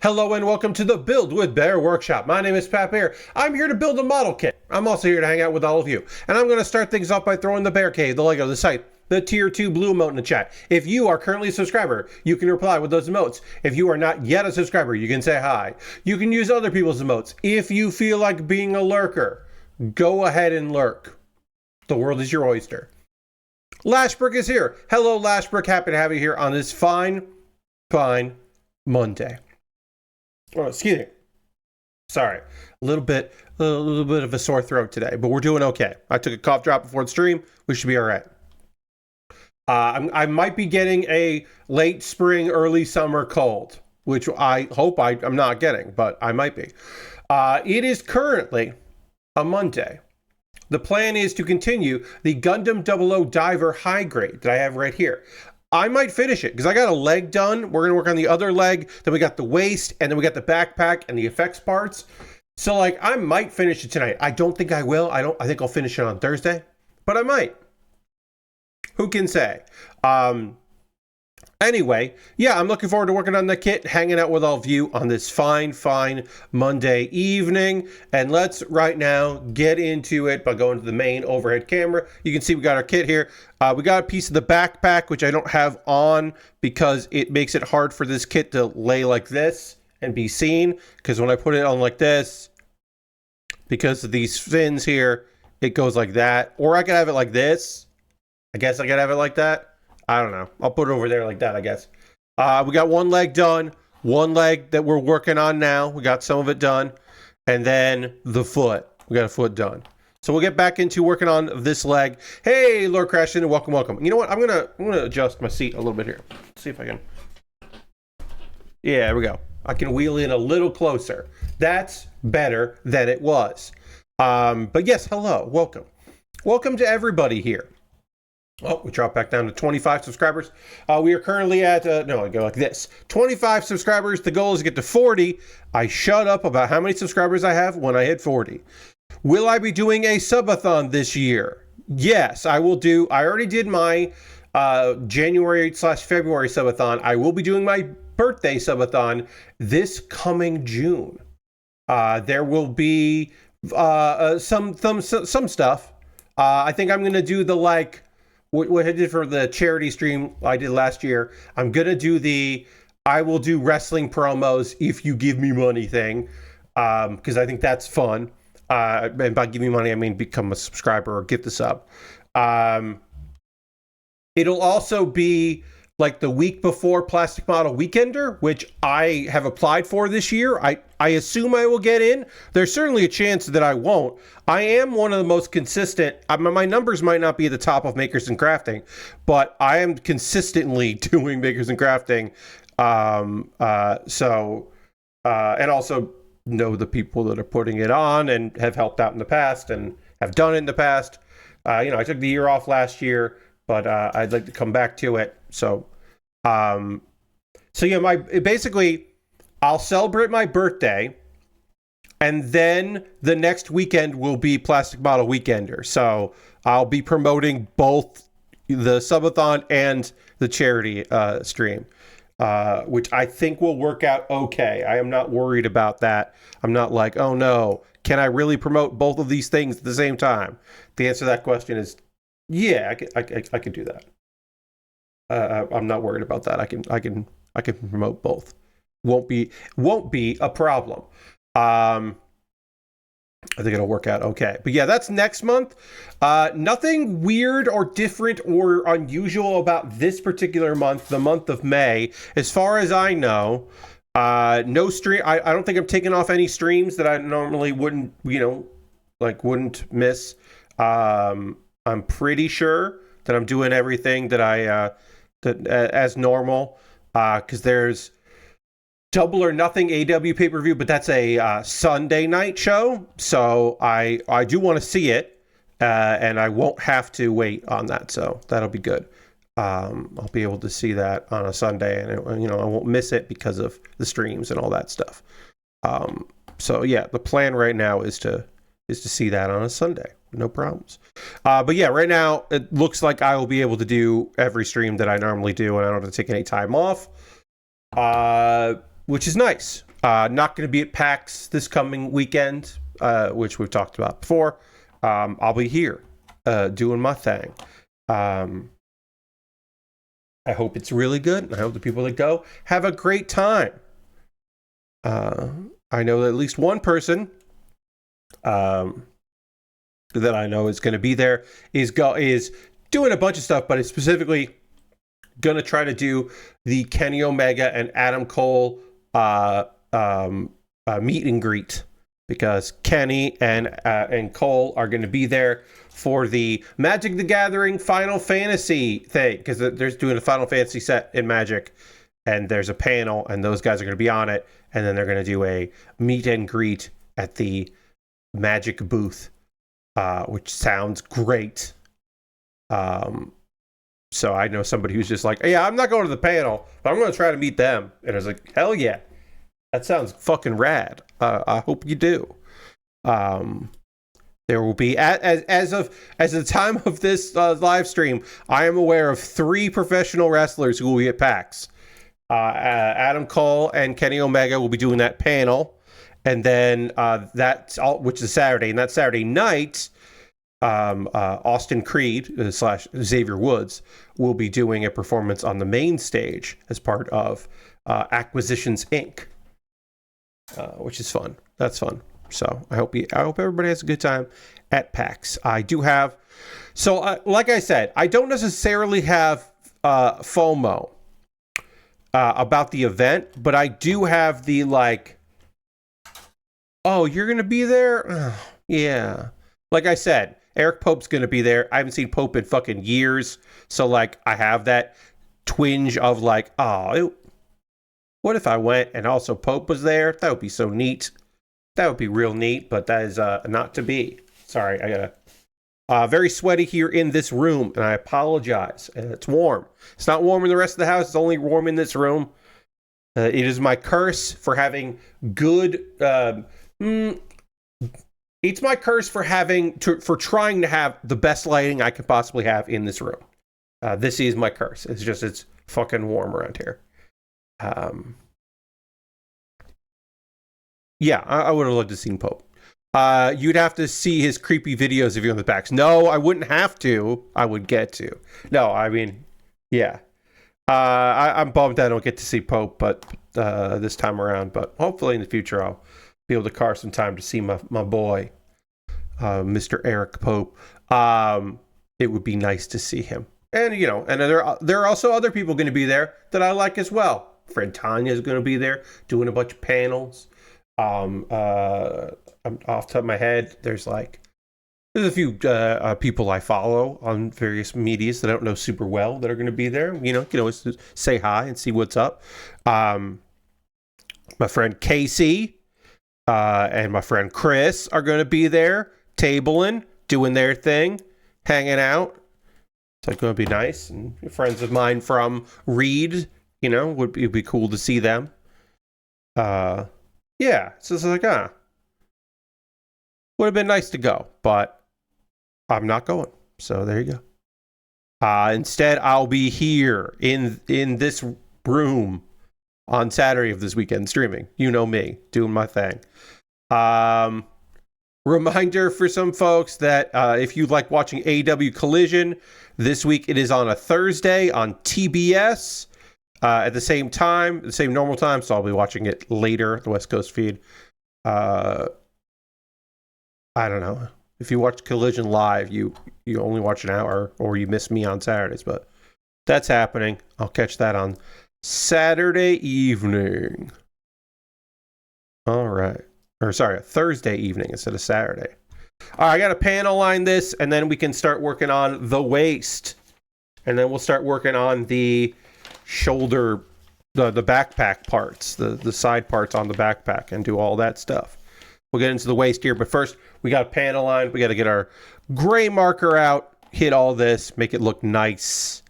Hello and welcome to the Build with Baer Workshop. My name is Baer. I'm here to build a model kit. I'm also here to hang out with all of you. And I'm going to start things off by throwing the Baer Cave, the Lego, the site, the Tier 2 blue emote in the chat. If you are currently a subscriber, you can reply with those emotes. If you are not yet a subscriber, you can say hi. You can use other people's emotes. If you feel like being a lurker, go ahead and lurk. The world is your oyster. Lashbrook is here. Hello, Lashbrook. Happy to have you here on this fine Monday. Oh, excuse me. Sorry, a little bit of a sore throat today, but we're doing okay. I took a cough drop before the stream. We should be all right. I might be getting a late spring, early summer cold, which I hope I'm not getting, but I might be. It is currently a Monday. The plan is to continue the Gundam 00 Diver high grade that I have right here. I might finish it because I got a leg done. We're going to work on the other leg. Then we got the waist, and then we got the backpack and the effects parts. So, like, I might finish it tonight. I don't think I will. I think I'll finish it on Thursday, but I might. Who can say? Anyway, yeah, I'm looking forward to working on the kit, hanging out with all of you on this fine Monday evening. And let's right now get into it by going to the main overhead camera. You can see we got our kit here. We got a piece of the backpack, which I don't have on because it makes it hard for this kit to lay like this and be seen. Because when I put it on like this, because of these fins here, it goes like that. Or I could have it like this. I guess I could have it like that. I don't know. I'll put it over there like that, I guess. We got one leg done. One leg that we're working on now. We got some of it done. And then the foot. We got a foot done. So we'll get back into working on this leg. Hey, Lord Crashton, welcome. You know what? I'm gonna adjust my seat a little bit here. Let's see if I can. Yeah, there we go. I can wheel in a little closer. That's better than it was. But yes, hello, welcome. Welcome to everybody here. Oh, we dropped back down to 25 subscribers. We are currently at, no, I go like this. 25 subscribers. The goal is to get to 40. I shut up about how many subscribers I have when I hit 40. Will I be doing a subathon this year? Yes, I will do. I already did my January/February subathon. I will be doing my birthday subathon this coming June. There will be some stuff. I think I'm going to do the, like, what I did for the charity stream I did last year. I'm going to do I will do wrestling promos if you give me money thing. Because I think that's fun. And by giving me money, I mean become a subscriber or gift a sub. It'll also be like the week before Plastic Model Weekender, which I have applied for this year. I assume I will get in. There's certainly a chance that I won't. I am one of the most consistent. My numbers might not be at the top of Makers and Crafting, but I am consistently doing Makers and Crafting. And also know the people that are putting it on and have helped out in the past and have done it in the past. I took the year off last year, but I'd like to come back to it. So yeah, basically I'll celebrate my birthday, and then the next weekend will be Plastic Model Weekender. So I'll be promoting both the subathon and the charity stream, which I think will work out okay. I am not worried about that. I'm not like, oh no, can I really promote both of these things at the same time? The answer to that question is, yeah, I can do that. I'm not worried about that. I can promote both. Won't be a problem. I think it'll work out okay. But yeah, that's next month. Nothing weird or different or unusual about this particular month, the month of May. As far as I know, no stream. I don't think I'm taking off any streams that I normally wouldn't miss. I'm pretty sure that I'm doing everything that as normal, because there's Double or Nothing AW pay-per-view, but that's a Sunday night show, so I do want to see it, and I won't have to wait on that, so that'll be good. I'll be able to see that on a Sunday, and I won't miss it because of the streams and all that stuff. So yeah, the plan right now is to see that on a Sunday. No problems. But yeah, right now it looks like I will be able to do every stream that I normally do, and I don't have to take any time off, which is nice. Not going to be at PAX this coming weekend, which we've talked about before. I'll be here doing my thing. I hope it's really good, and I hope the people that go have a great time. I know that at least one person that I know is going to be there is doing a bunch of stuff, but is specifically going to try to do the Kenny Omega and Adam Cole meet and greet, because Kenny and Cole are going to be there for the Magic the Gathering Final Fantasy thing, because they're doing a Final Fantasy set in Magic, and there's a panel, and those guys are going to be on it, and then they're going to do a meet and greet at the Magic booth, which sounds great. So I know somebody who's just like, yeah, I'm not going to the panel, but I'm going to try to meet them. And I was like, hell yeah, that sounds fucking rad. I hope you do. There will be, as of the time of this live stream, I am aware of 3 professional wrestlers who will be at PAX. Adam Cole and Kenny Omega will be doing that panel, and then that's all, which is Saturday, and that Saturday night, Austin Creed / Xavier Woods will be doing a performance on the main stage as part of Acquisitions Inc., which is fun. That's fun. So I hope everybody has a good time at PAX. I do have, like I said, I don't necessarily have FOMO about the event, but I do have the like, oh, you're gonna be there? Yeah. Like I said, Eric Pope's gonna be there. I haven't seen Pope in fucking years, so like I have that twinge of like, oh, what if I went and also Pope was there? That would be so neat. That would be real neat, but that is not to be. Sorry, I gotta. Very sweaty here in this room, and I apologize. It's warm. It's not warm in the rest of the house. It's only warm in this room. It is my curse for having good. It's my curse for for trying to have the best lighting I could possibly have in this room. This is my curse. It's fucking warm around here. Yeah, I would have loved to see Pope. You'd have to see his creepy videos if you're on the backs. No, I wouldn't have to. I would get to. No, I mean, yeah. I'm bummed I don't get to see Pope, but this time around. But hopefully in the future I'll be able to carve some time to see my boy, Mr. Eric Pope. It would be nice to see him. And, you know, and there are also other people going to be there that I like as well. Friend Tanya is going to be there doing a bunch of panels. I'm off the top of my head, there's a few people I follow on various medias that I don't know super well that are going to be there. You know, you can always say hi and see what's up. My friend Casey and my friend Chris are going to be there, tabling, doing their thing, hanging out. So it's going to be nice. And friends of mine from Reed, you know, it'd be cool to see them. Yeah, so it's like, would have been nice to go, but I'm not going. So there you go. Instead, I'll be here in this room on Saturday of this weekend streaming. You know me, doing my thing. Reminder for some folks that if you like watching AEW Collision, this week it is on a Thursday on TBS. At the same time, the same normal time, so I'll be watching it later, the West Coast feed. I don't know. If you watch Collision live, you only watch an hour, or you miss me on Saturdays, but that's happening. I'll catch that on Saturday evening. All right. Or sorry, Thursday evening instead of Saturday. All right, I got to panel line this, and then we can start working on the waist. And then we'll start working on the shoulder, the backpack parts, the side parts on the backpack, and do all that stuff. We'll get into the waist here, but first we got a panel line. We got to get our gray marker out, hit all this, make it look nice.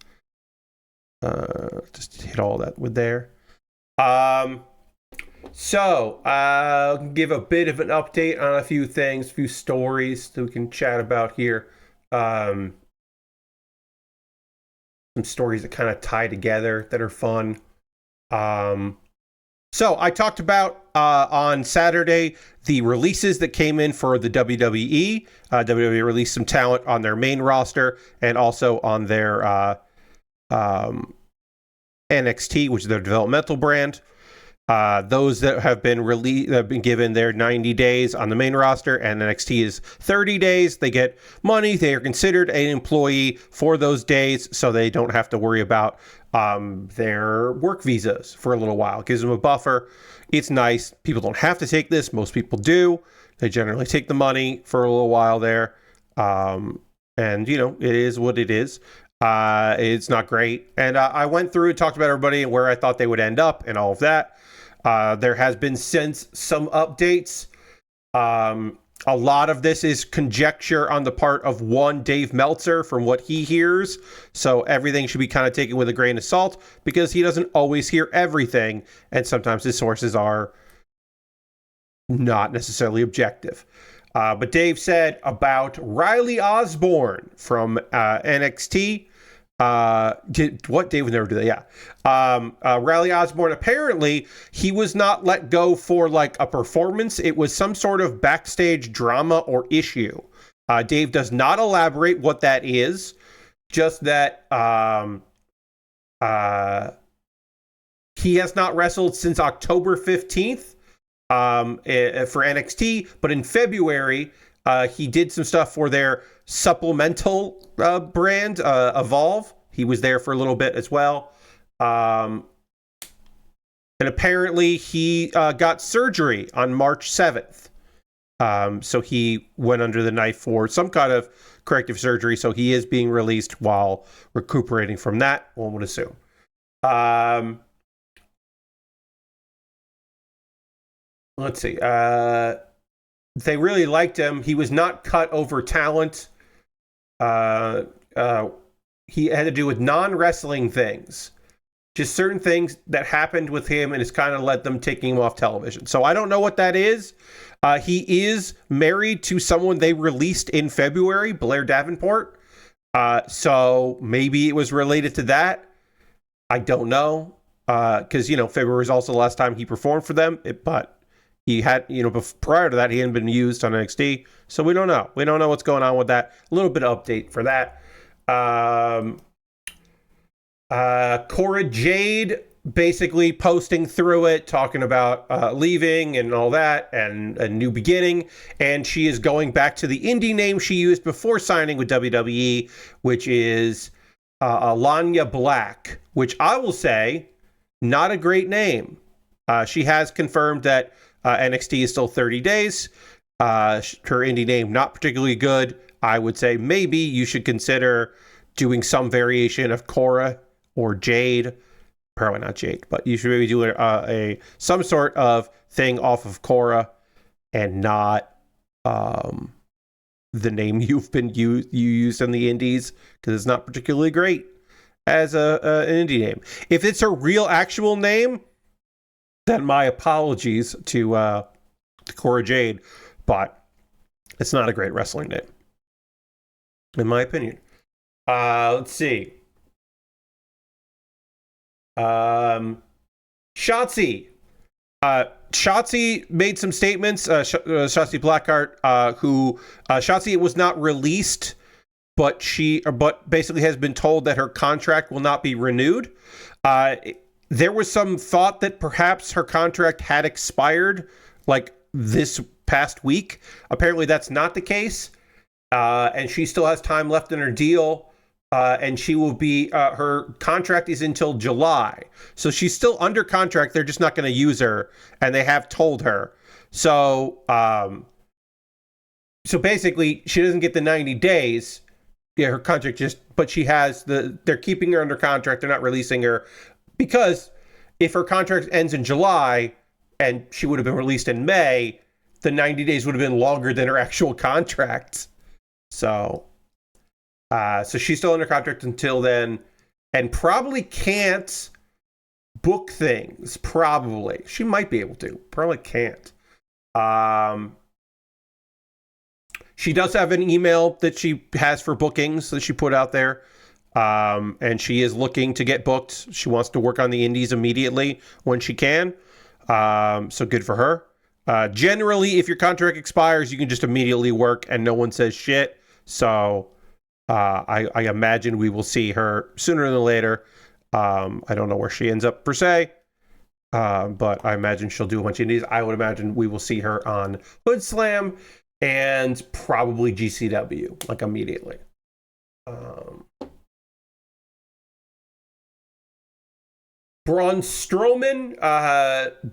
Just hit all that with there. So I'll give a bit of an update on a few things, a few stories that we can chat about here. Some stories that kind of tie together that are fun. So I talked about on Saturday the releases that came in for the WWE. WWE released some talent on their main roster and also on their NXT, which is their developmental brand. Those that have been released have been given their 90 days on the main roster, and NXT is 30 days. They get money. They are considered an employee for those days, so they don't have to worry about their work visas for a little while. It gives them a buffer. It's nice. People don't have to take this. Most people do. They generally take the money for a little while there. And, you know, it is what it is. It's not great. And I went through and talked about everybody and where I thought they would end up and all of that. There has been since some updates. A lot of this is conjecture on the part of one Dave Meltzer from what he hears. So everything should be kind of taken with a grain of salt because he doesn't always hear everything. And sometimes his sources are not necessarily objective. But Dave said about Riley Osborne from NXT. What Dave would never do that. Yeah. Riley Osborne, apparently he was not let go for like a performance. It was some sort of backstage drama or issue. Dave does not elaborate what that is. Just that he has not wrestled since October 15th for NXT, but in February he did some stuff for their supplemental brand, Evolve. He was there for a little bit as well. And apparently he got surgery on March 7th. So he went under the knife for some kind of corrective surgery. So he is being released while recuperating from that, one would assume. Let's see. They really liked him. He was not cut over talent. He had to do with non-wrestling things. Just certain things that happened with him and it's kind of led them taking him off television. So I don't know what that is. He is married to someone they released in February, Blair Davenport. So maybe it was related to that. I don't know. Because, you know, February is also the last time he performed for them. But he had, you know, prior to that, he hadn't been used on NXT. So we don't know. We don't know what's going on with that. A little bit of update for that. Cora Jade basically posting through it, talking about leaving and all that and a new beginning. And she is going back to the indie name she used before signing with WWE, which is Alanya Black, which I will say, not a great name. She has confirmed that NXT is still 30 days. Her indie name, not particularly good. I would say maybe you should consider doing some variation of Cora or Jade. Probably not Jade, but you should maybe do some sort of thing off of Cora and not the name you used in the indies, because it's not particularly great as an indie name. If it's her real actual name, then my apologies to Cora Jade, but it's not a great wrestling name, in my opinion. Let's see. Shotzi. Shotzi made some statements. Shotzi Blackheart, who Shotzi was not released, but basically has been told that her contract will not be renewed. There was some thought that perhaps her contract had expired, like this past week. Apparently, that's not the case, and she still has time left in her deal. And she will be, her contract is until July. So she's still under contract. They're just not going to use her. And they have told her. So basically, she doesn't get the 90 days. Yeah, her contract but she has they're keeping her under contract. They're not releasing her. Because if her contract ends in July and she would have been released in May, the 90 days would have been longer than her actual contract. So she's still under contract until then, and probably can't book things. Probably. She might be able to. Probably can't. She does have an email that she has for bookings that she put out there. And she is looking to get booked. She wants to work on the indies immediately when she can. So good for her. Generally, if your contract expires, you can just immediately work and no one says shit. So I imagine we will see her sooner than later. I don't know where she ends up per se, but I imagine she'll do a bunch of indies. I would imagine we will see her on Hood Slam and probably GCW, like immediately. Braun Strowman,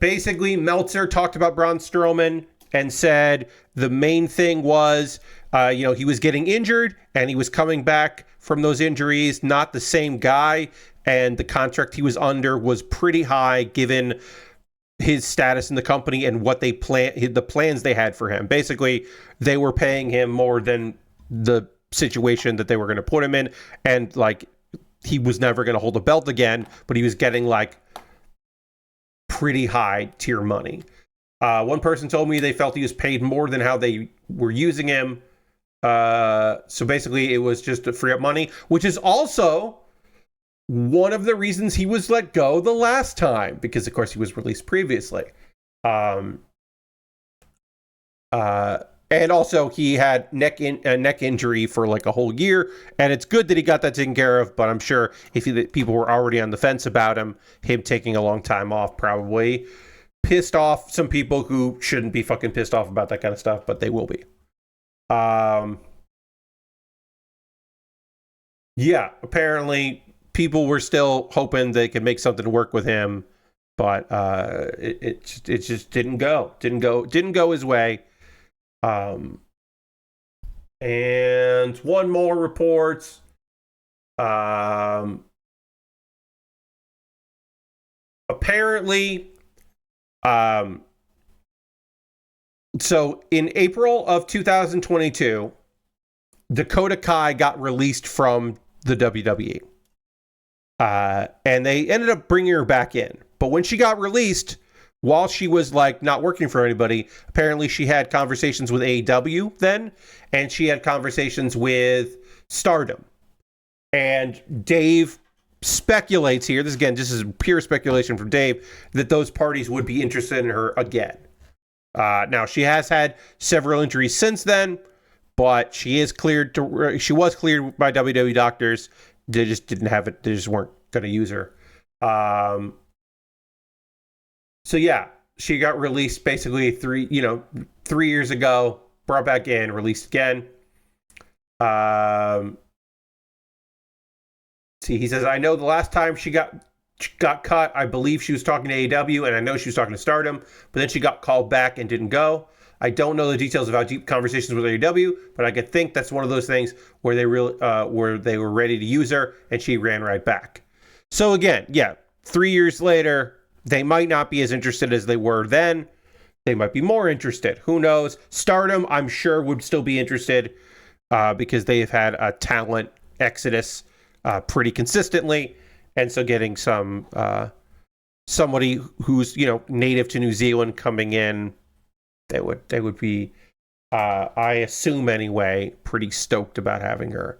basically Meltzer talked about Braun Strowman and said the main thing was, he was getting injured and he was coming back from those injuries, not the same guy, and the contract he was under was pretty high given his status in the company and what the plans they had for him. Basically, they were paying him more than the situation that they were going to put him in, and like he was never going to hold a belt again, but he was getting like pretty high tier money. One person told me they felt he was paid more than how they were using him. So basically it was just to free up money, which is also one of the reasons he was let go the last time, because of course he was released previously. And also he had a neck injury for like a whole year, and it's good that he got that taken care of, but I'm sure if people were already on the fence about him taking a long time off probably pissed off some people who shouldn't be fucking pissed off about that kind of stuff, but they will be. Yeah, apparently people were still hoping they could make something work with him, but it just didn't go his way. And one more report. Apparently, so in April of 2022, Dakota Kai got released from the WWE. And they ended up bringing her back in. But when she got released, while she was like not working for anybody, apparently she had conversations with AEW then, and she had conversations with Stardom. And Dave speculates here, this is pure speculation from Dave, that those parties would be interested in her again. Now she has had several injuries since then, but she was cleared by WWE doctors. They just didn't have it. They just weren't going to use her. So yeah, she got released basically 3 years ago, brought back in, released again. He says, I know the last time she got cut, I believe she was talking to AEW, and I know she was talking to Stardom, but then she got called back and didn't go. I don't know the details about deep conversations with AEW, but I could think that's one of those things where they were ready to use her, and she ran right back. So again, yeah, 3 years later, they might not be as interested as they were then. They might be more interested. Who knows? Stardom, I'm sure, would still be interested because they have had a talent exodus pretty consistently, and so getting somebody who's native to New Zealand coming in, they would be, I assume anyway, pretty stoked about having her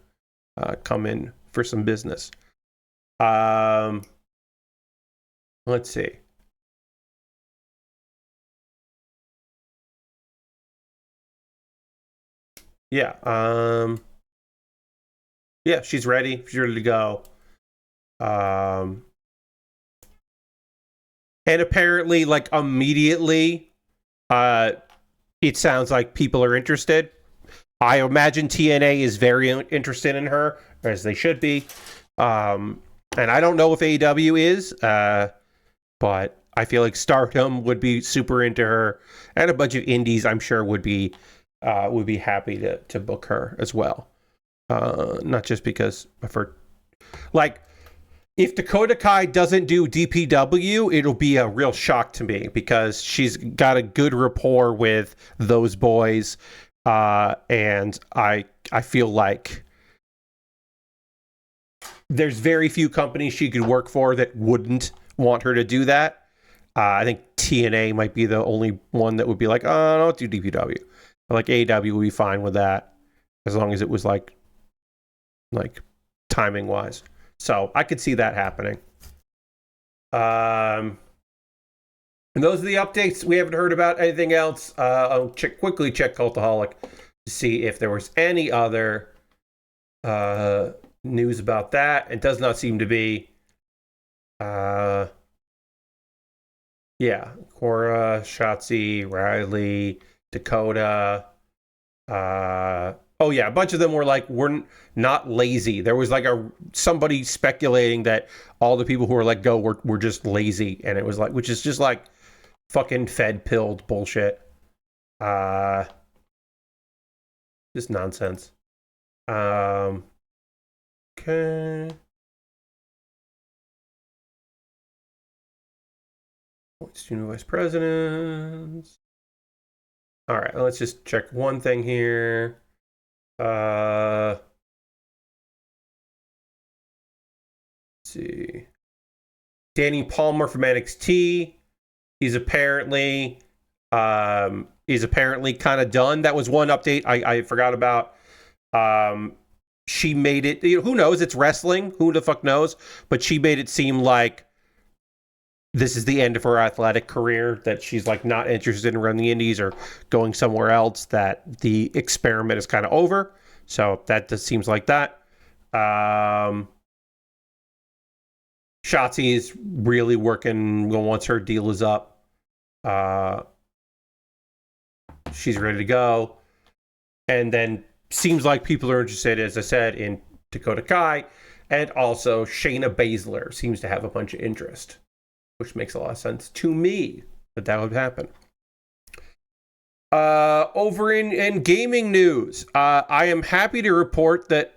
come in for some business. Let's see. Yeah. Yeah, she's ready. She's ready to go. And apparently, like, immediately, it sounds like people are interested. I imagine TNA is very interested in her, as they should be. And I don't know if AEW is, but I feel like Stardom would be super into her, and a bunch of indies, I'm sure, would be happy to book her as well. Not just because of her, like, if Dakota Kai doesn't do DPW, it'll be a real shock to me because she's got a good rapport with those boys, and I feel like there's very few companies she could work for that wouldn't want her to do that. I think TNA might be the only one that would be like, oh, don't do DPW. But like AEW would be fine with that as long as it was like timing wise. So I could see that happening. And those are the updates. We haven't heard about anything else. I'll quickly check Cultaholic to see if there was any other news about that. It does not seem to be. Yeah, Cora, Shotzi, Riley, Dakota. Oh yeah, a bunch of them were like, we're not lazy. There was like somebody speculating that all the people who were let go were just lazy, and it was like, which is just like fucking Fed pilled bullshit. Just nonsense. Okay. Student vice presidents. All right, let's just check one thing here. Let's see. Danny Palmer from NXT. He's apparently kind of done. That was one update I forgot about. She made it. Who knows? It's wrestling. Who the fuck knows? But she made it seem like this is the end of her athletic career, that she's like not interested in running the indies or going somewhere else, that the experiment is kind of over. So that just seems like that. Shotzi is really working once her deal is up. She's ready to go. And then seems like people are interested, as I said, in Dakota Kai. And also Shayna Baszler seems to have a bunch of interest, which makes a lot of sense to me that would happen. Over in gaming news, I am happy to report that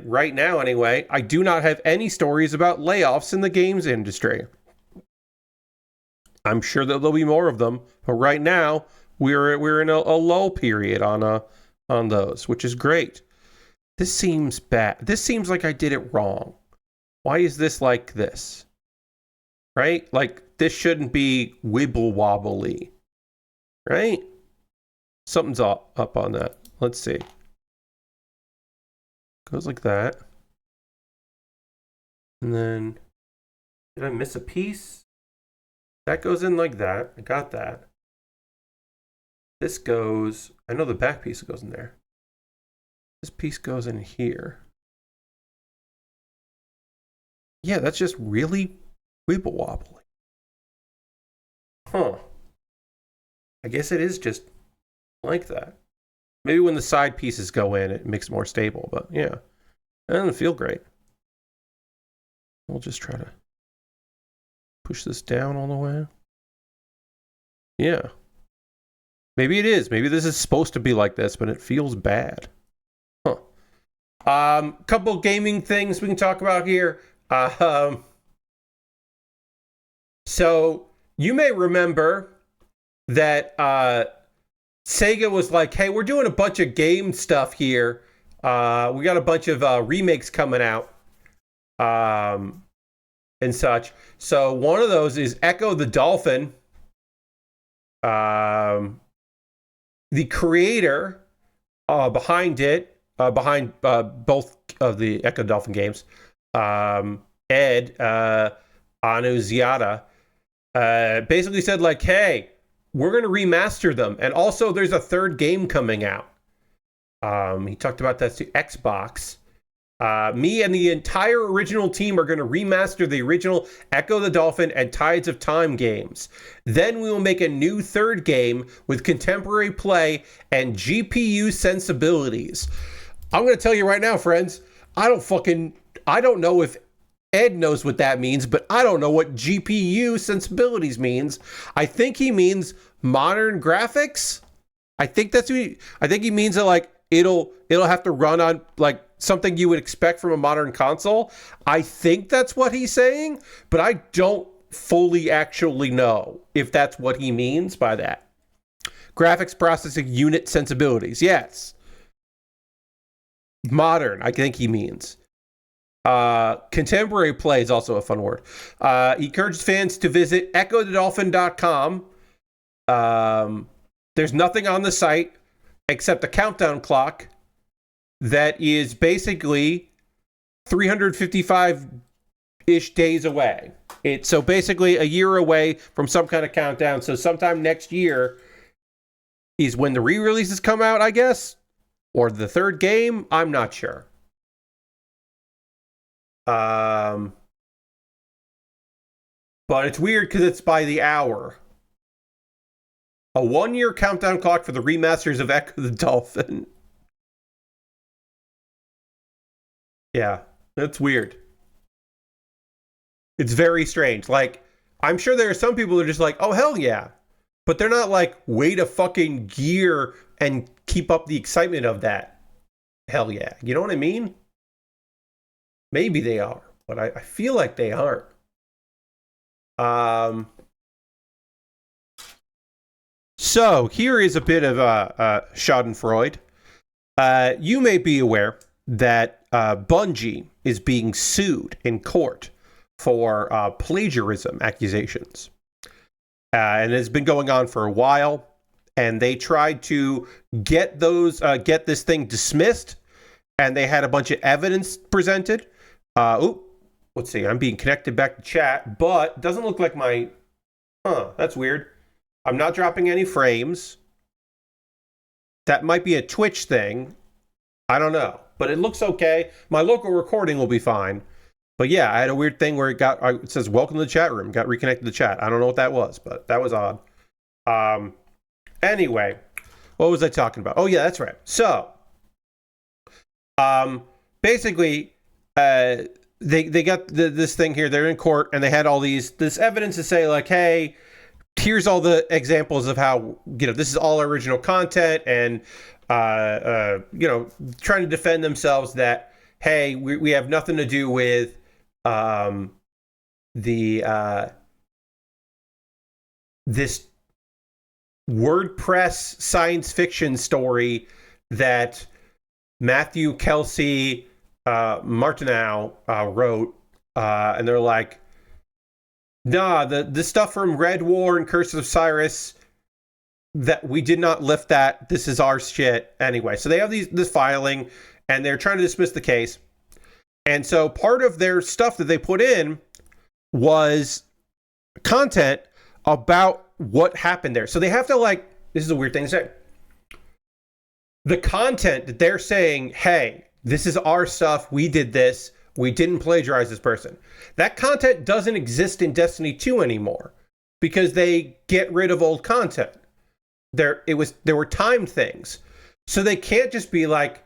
right now, anyway, I do not have any stories about layoffs in the games industry. I'm sure that there'll be more of them, but right now we're in a lull period on those, which is great. This seems bad. This seems like I did it wrong. Why is this like this? Right? Like, this shouldn't be wibble wobbly. Right? Something's up on that. Let's see. Goes like that. And then, did I miss a piece? That goes in like that. I got that. This goes, I know the back piece goes in there. This piece goes in here. Yeah, that's just really wibble wobbly. Huh. I guess it is just like that. Maybe when the side pieces go in, it makes it more stable, but yeah. It doesn't feel great. We'll just try to push this down all the way. Yeah. Maybe it is. Maybe this is supposed to be like this, but it feels bad. Huh. Couple gaming things we can talk about here. So you may remember that Sega was like, hey, we're doing a bunch of game stuff here. We got a bunch of remakes coming out and such. So one of those is Echo the Dolphin. The creator behind it, behind both of the Echo Dolphin games, Ed Anuziata, basically said like, hey, we're going to remaster them. And also there's a third game coming out. He talked about that to Xbox. Me and the entire original team are going to remaster the original Echo the Dolphin and Tides of Time games. Then we will make a new third game with contemporary play and GPU sensibilities. I'm going to tell you right now, friends, I don't know if Ed knows what that means, but I don't know what GPU sensibilities means. I think he means modern graphics. I think he means that like it'll have to run on like something you would expect from a modern console. I think that's what he's saying, but I don't fully actually know if that's what he means by that. Graphics processing unit sensibilities. Yes. Modern, I think he means. Contemporary play is also a fun word. He encourages fans to visit echothodolphin.com. There's nothing on the site except a countdown clock that is basically 355-ish days away. It's so basically a year away from some kind of countdown. So sometime next year is when the re-releases come out, I guess, or the third game. I'm not sure. But it's weird because it's by the hour. A 1-year countdown clock for the remasters of Echo the Dolphin. Yeah, that's weird. It's very strange. Like, I'm sure there are some people that are just like, oh, hell yeah. But they're not like, wait a fucking year and keep up the excitement of that. Hell yeah. You know what I mean? Maybe they are, but I feel like they aren't. So here is a bit of Schadenfreude. You may be aware that Bungie is being sued in court for plagiarism accusations. And it's been going on for a while. And they tried to get this thing dismissed. And they had a bunch of evidence presented. Let's see. I'm being connected back to chat. But it doesn't look like my... that's weird. I'm not dropping any frames. That might be a Twitch thing. I don't know. But it looks okay. My local recording will be fine. But yeah, I had a weird thing where it says, welcome to the chat room. Got reconnected to the chat. I don't know what that was, but that was odd. Anyway, what was I talking about? Oh, yeah, that's right. So, basically, they got this thing here. They're in court, and they had all this evidence to say, like, hey, here's all the examples of how, this is all original content, and, trying to defend themselves that, hey, we have nothing to do with this WordPress science fiction story that Matthew Kelsey Martineau wrote, and they're like, nah, the stuff from Red War and Curse of Cyrus, that we did not lift that. This is our shit. Anyway, so they have this filing, and they're trying to dismiss the case. And so part of their stuff that they put in was content about what happened there. So they have to, this is a weird thing to say. The content that they're saying, hey, this is our stuff, we did this, we didn't plagiarize this person. That content doesn't exist in Destiny 2 anymore because they get rid of old content. There were timed things. So they can't just be like,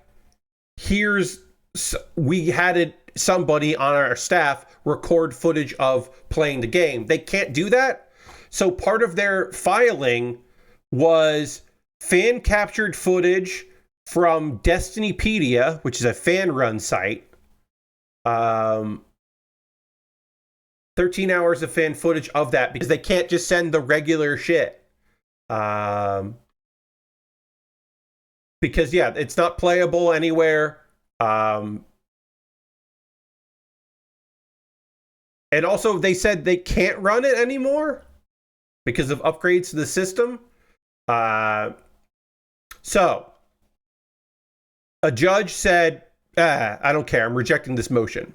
we had somebody on our staff record footage of playing the game. They can't do that. So part of their filing was fan captured footage from Destinypedia, which is a fan run site. 13 hours of fan footage of that because they can't just send the regular shit. Because it's not playable anywhere. And also they said they can't run it anymore because of upgrades to the system. So a judge said, I don't care, I'm rejecting this motion.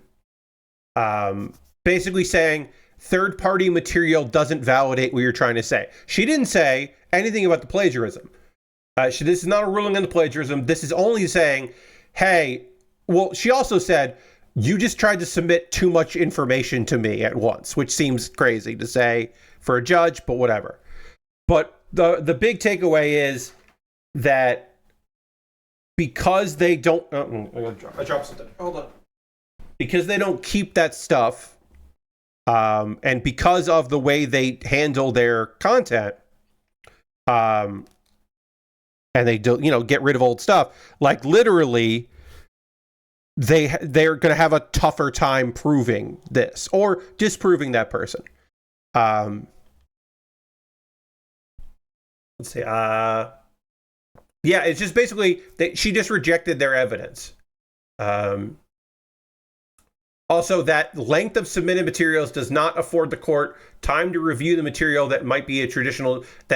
Basically saying third-party material doesn't validate what you're trying to say. She didn't say anything about the plagiarism. This is not a ruling on the plagiarism. This is only saying, hey, well, she also said, you just tried to submit too much information to me at once, which seems crazy to say for a judge, but whatever. But the big takeaway is that because they don't... I dropped something. Hold on. Because they don't keep that stuff, and because of the way they handle their content, and they do, get rid of old stuff, like literally... they're going to have a tougher time proving this or disproving that person. Let's see. Yeah, it's just basically that she just rejected their evidence. Also, that length of submitted materials does not afford the court time to review the material that might be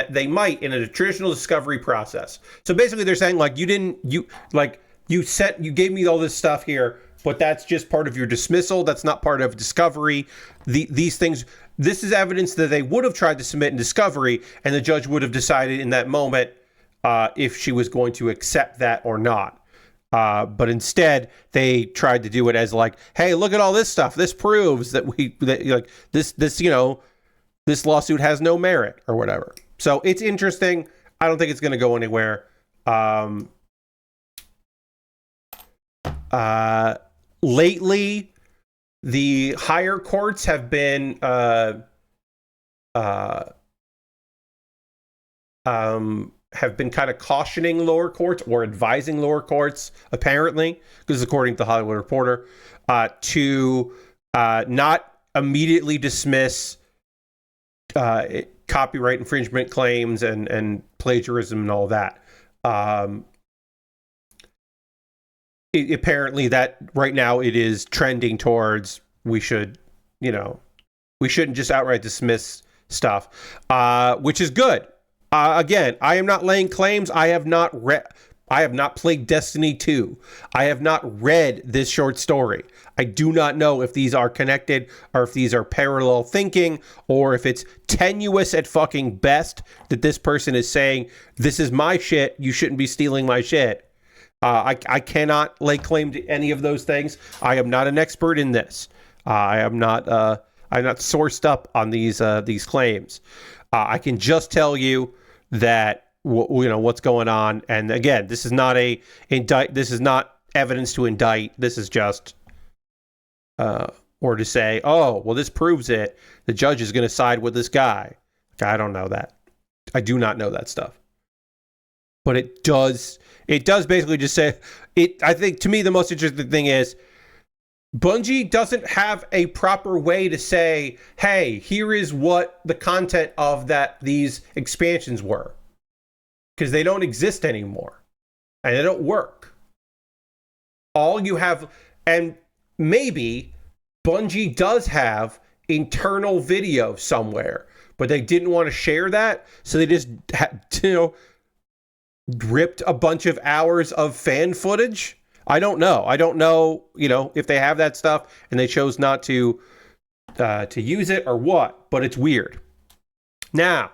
they might in a traditional discovery process. So basically, they're saying you gave me all this stuff here, but that's just part of your dismissal. That's not part of discovery. These things, this is evidence that they would have tried to submit in discovery, and the judge would have decided in that moment if she was going to accept that or not. But instead, they tried to do it as like, hey, look at all this stuff. This proves that this lawsuit has no merit or whatever. So it's interesting. I don't think it's going to go anywhere. Lately, the higher courts have been kind of cautioning lower courts or advising lower courts, apparently, because according to the Hollywood Reporter, to not immediately dismiss copyright infringement claims and plagiarism and all that. Apparently that right now it is trending towards we shouldn't just outright dismiss stuff, which is good. Again, I am not laying claims. I have not played Destiny 2. I have not read this short story. I do not know if these are connected or if these are parallel thinking or if it's tenuous at fucking best that this person is saying, this is my shit, you shouldn't be stealing my shit. I cannot lay claim to any of those things. I am not an expert in this. I'm not sourced up on these claims. I can just tell you that what's going on. And again, this is not this is not evidence to indict. This is just or to say, oh, well, this proves it. The judge is going to side with this guy. I don't know that. I do not know that stuff. But it does basically just say it. I think to me, the most interesting thing is Bungie doesn't have a proper way to say, hey, here is what the content of these expansions were. Because they don't exist anymore. And they don't work. All you have, and maybe Bungie does have internal video somewhere, but they didn't want to share that, so they just ripped a bunch of hours of fan footage. I don't know, if they have that stuff and they chose not to use it or what, but it's weird. Now,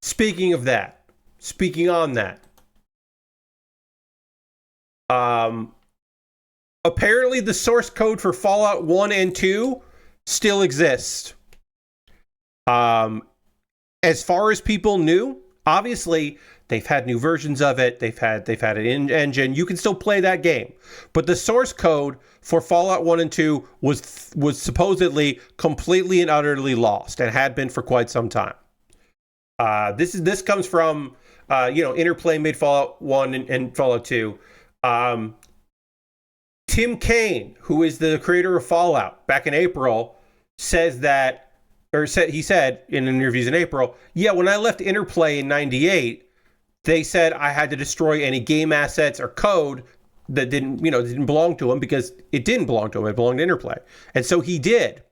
speaking on that, apparently the source code for Fallout 1 and 2 still exists. As far as people knew, obviously they've had new versions of it. They've had an engine. You can still play that game, but the source code for Fallout 1 and 2 was supposedly completely and utterly lost and had been for quite some time. This comes from Interplay made Fallout 1 and Fallout 2. Tim Kaine, who is the creator of Fallout, back in April, he said in interviews in April, yeah, when I left Interplay in 98, they said I had to destroy any game assets or code that didn't belong to him, because it didn't belong to him. It belonged to Interplay. And so he did.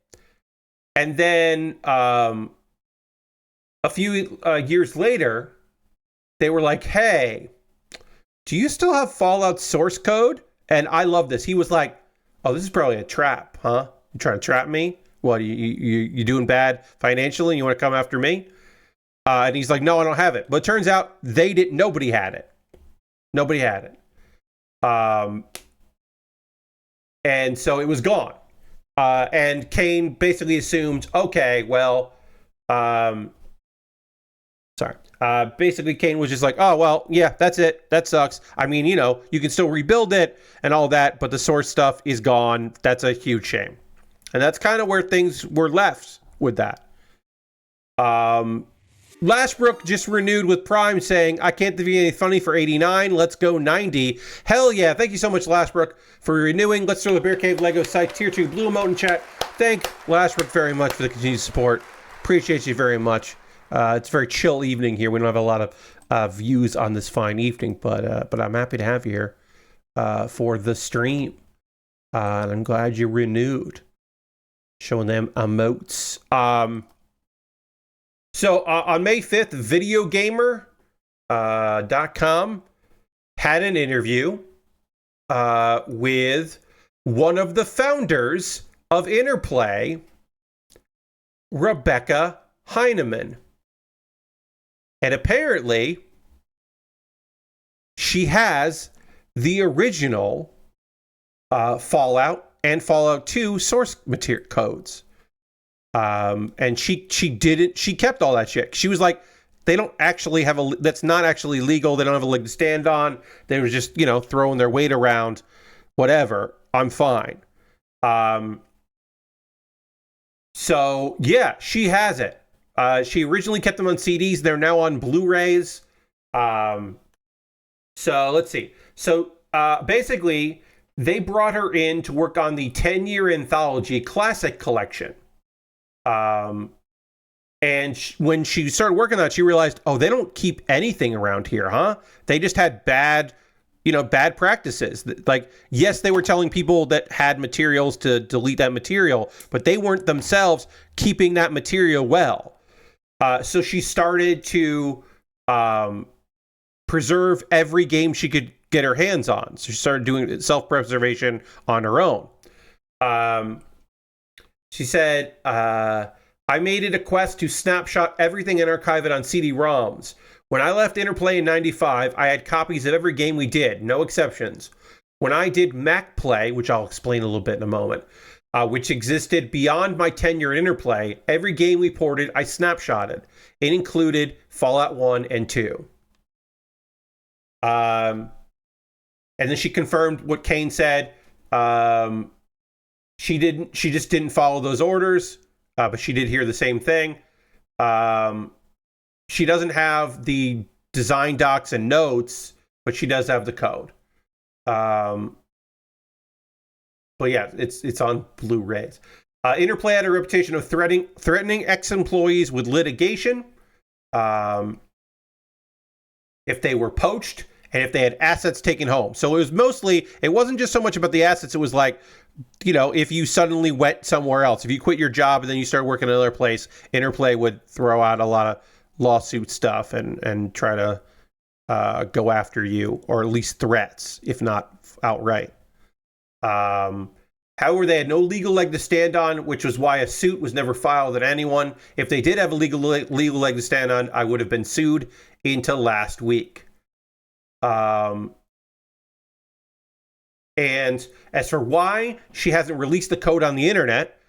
And then a few years later, they were like, hey, do you still have Fallout source code? And I love this. He was like, oh, this is probably a trap, huh? You trying to trap me? What, you doing bad financially and you want to come after me? And he's like, no, I don't have it. But it turns out nobody had it. Nobody had it. And so it was gone. And Kaine basically assumed, okay, well, basically Kaine was just like, oh, well, yeah, that's it. That sucks. I mean, you can still rebuild it and all that, but the source stuff is gone. That's a huge shame. And that's kind of where things were left with that. Lashbrook just renewed with Prime saying, I can't be any funny for 89. Let's go 90. Hell yeah. Thank you so much, Lashbrook, for renewing. Let's throw the Bear Cave Lego site tier 2 blue emote in chat. Thank Lashbrook very much for the continued support. Appreciate you very much. It's a very chill evening here. We don't have a lot of views on this fine evening, but I'm happy to have you here for the stream. And I'm glad you renewed. Showing them emotes. So on May 5th, videogamer.com had an interview with one of the founders of Interplay, Rebecca Heinemann. And apparently, she has the original Fallout and Fallout 2 source material codes. And she kept all that shit. She was like, they don't actually have that's not actually legal. They don't have a leg to stand on. They were just, throwing their weight around. Whatever. I'm fine. So yeah, she has it. She originally kept them on CDs. They're now on Blu-rays. So let's see. So basically, they brought her in to work on the 10-year anthology classic collection. And when she started working on it, she realized, oh, they don't keep anything around here, huh? They just had bad practices. Like, yes, they were telling people that had materials to delete that material, but they weren't themselves keeping that material well. So she started to preserve every game she could get her hands on. So she started doing self-preservation on her own. She said, I made it a quest to snapshot everything and archive it on CD-ROMs. When I left Interplay in 95, I had copies of every game we did, no exceptions. When I did Mac Play, which I'll explain a little bit in a moment, which existed beyond my tenure at Interplay, every game we ported, I snapshotted. It included Fallout 1 and 2. And then she confirmed what Kane said. She just didn't follow those orders, but she did hear the same thing. She doesn't have the design docs and notes, but she does have the code. But yeah, it's on Blu-rays. Interplay had a reputation of threatening ex-employees with litigation if they were poached and if they had assets taken home. So it wasn't just so much about the assets. It was like, if you suddenly went somewhere else, if you quit your job and then you started working at another place, Interplay would throw out a lot of lawsuit stuff and try to go after you, or at least threats, if not outright. However, they had no legal leg to stand on, which was why a suit was never filed at anyone. If they did have a legal leg to stand on, I would have been sued into last week. And as for why she hasn't released the code on the internet,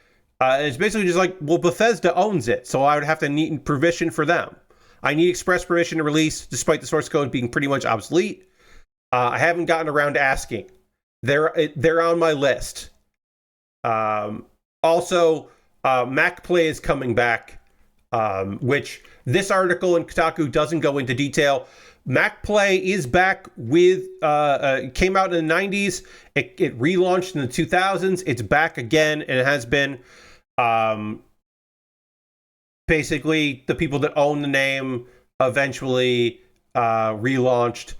it's basically just like, well, Bethesda owns it, so I would have to need permission for them. I need express permission to release, despite the source code being pretty much obsolete. I haven't gotten around to asking. They're on my list. Also, Mac Play is coming back, which this article in Kotaku doesn't go into detail. Mac Play is back with, came out in the 90s. It relaunched in the 2000s. It's back again, and it has been. Basically, the people that own the name eventually relaunched.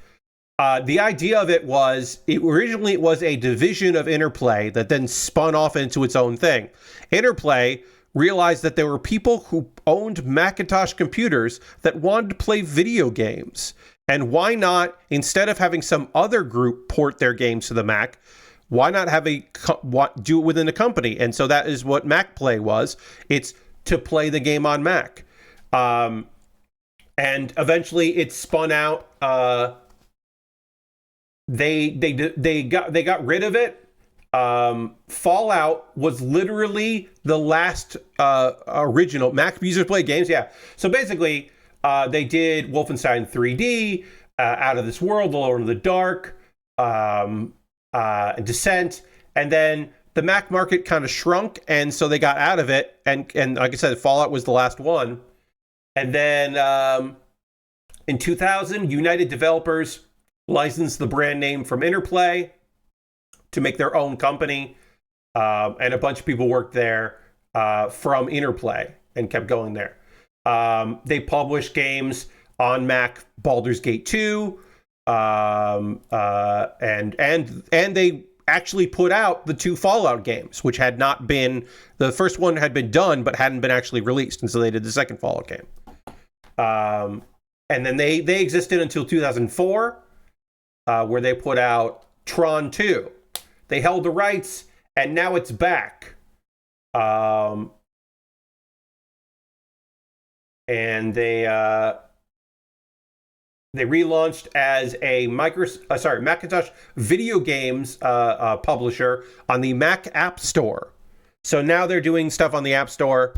The idea of it was, originally it was a division of Interplay that then spun off into its own thing. Interplay realized that there were people who owned Macintosh computers that wanted to play video games. And why not, instead of having some other group port their games to the Mac, why not have do it within a company? And so that is what Mac Play was. It's to play the game on Mac. And eventually it spun out. They got rid of it. Fallout was literally the last original Mac users play games. Yeah. So basically, they did Wolfenstein 3D, Out of This World, Alone in the Dark, Descent, and then the Mac market kind of shrunk, and so they got out of it. And like I said, Fallout was the last one. And then in 2000, United Developers licensed the brand name from Interplay to make their own company, and a bunch of people worked there from Interplay and kept going there. They published games on Mac, Baldur's Gate 2, and they actually put out the 2 Fallout games, which had not been, the first one had been done but hadn't been actually released, and so they did the second Fallout game. And then they existed until 2004, where they put out Tron 2. They held the rights, and now it's back. And they relaunched as a Macintosh video games publisher on the Mac App Store. So now they're doing stuff on the App Store,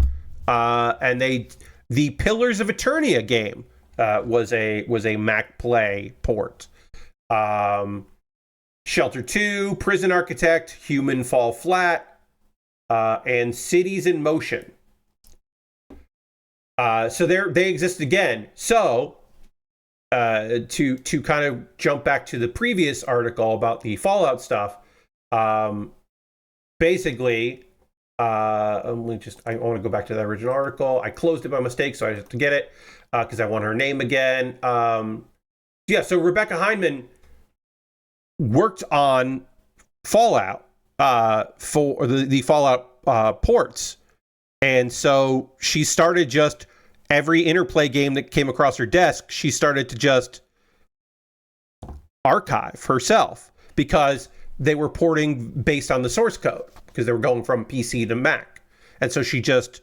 and the Pillars of Eternia game was a Mac Play port. Shelter 2, Prison Architect, Human Fall Flat, and Cities in Motion. So they exist again. So to kind of jump back to the previous article about the Fallout stuff, basically, I want to go back to that original article. I closed it by mistake, so I have to get it because I want her name again. So Rebecca Heineman worked on Fallout for the Fallout ports. And so she started just every Interplay game that came across her desk, she started to just archive herself because they were porting based on the source code because they were going from PC to Mac. And so she just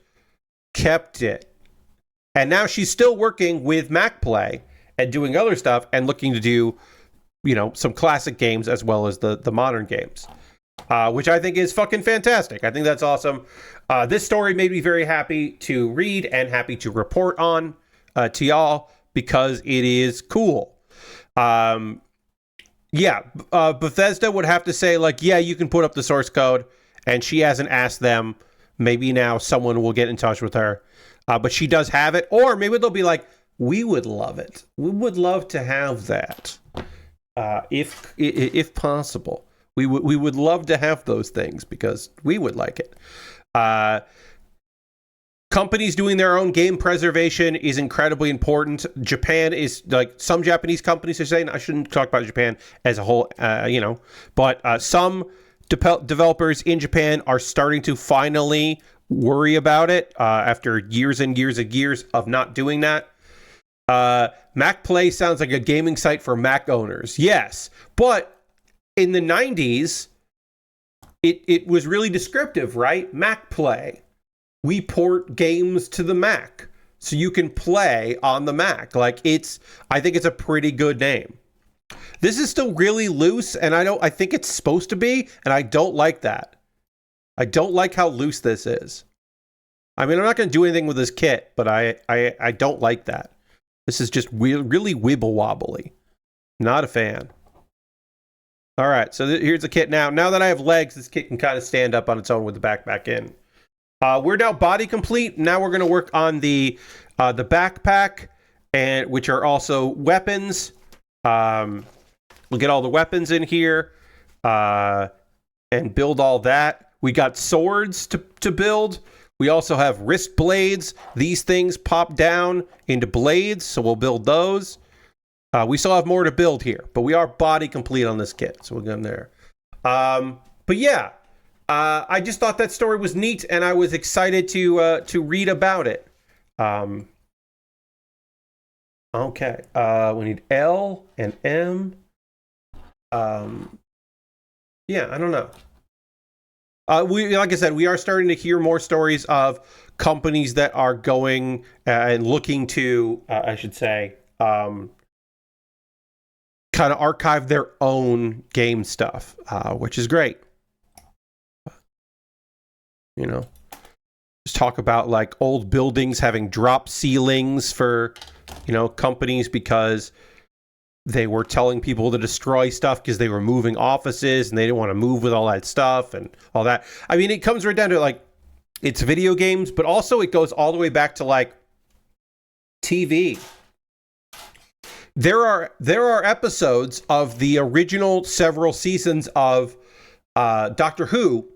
kept it. And now she's still working with Mac Play and doing other stuff and looking to do, some classic games as well as the modern games. Which I think is fucking fantastic. I think that's awesome. This story made me very happy to read and happy to report on to y'all because it is cool. Bethesda would have to say, you can put up the source code, and she hasn't asked them. Maybe now someone will get in touch with her. But she does have it, or maybe they'll be like, we would love it. We would love to have that. If possible. We would love to have those things because we would like it. Companies doing their own game preservation is incredibly important. Japan is some Japanese companies are saying, I shouldn't talk about Japan as a whole, but some developers in Japan are starting to finally worry about it after years and years and years of not doing that. Mac Play sounds like a gaming site for Mac owners. Yes, but in the 90s, it was really descriptive, right? Mac Play. We port games to the Mac so you can play on the Mac. I think it's a pretty good name. This is still really loose, and I think it's supposed to be, and I don't like that. I don't like how loose this is. I mean, I'm not going to do anything with this kit, but I don't like that. This is just really wibble wobbly. Not a fan. All right, so here's the kit now. Now that I have legs, this kit can kind of stand up on its own with the backpack in. We're now body complete. Now we're going to work on the backpack, and which are also weapons. We'll get all the weapons in here and build all that. We got swords to build. We also have wrist blades. These things pop down into blades, so we'll build those. We still have more to build here, but we are body complete on this kit, so we'll get in there. But yeah, I just thought that story was neat, and I was excited to read about it. Okay, we need L and M. Yeah, I don't know. Like I said, we are starting to hear more stories of companies that are going and looking to, I should say, kind of archive their own game stuff, which is great. Just talk about old buildings having drop ceilings for, companies because they were telling people to destroy stuff because they were moving offices and they didn't want to move with all that stuff and all that. I mean, it comes right down to it's video games, but also it goes all the way back to TV. There are episodes of the original several seasons of Doctor Who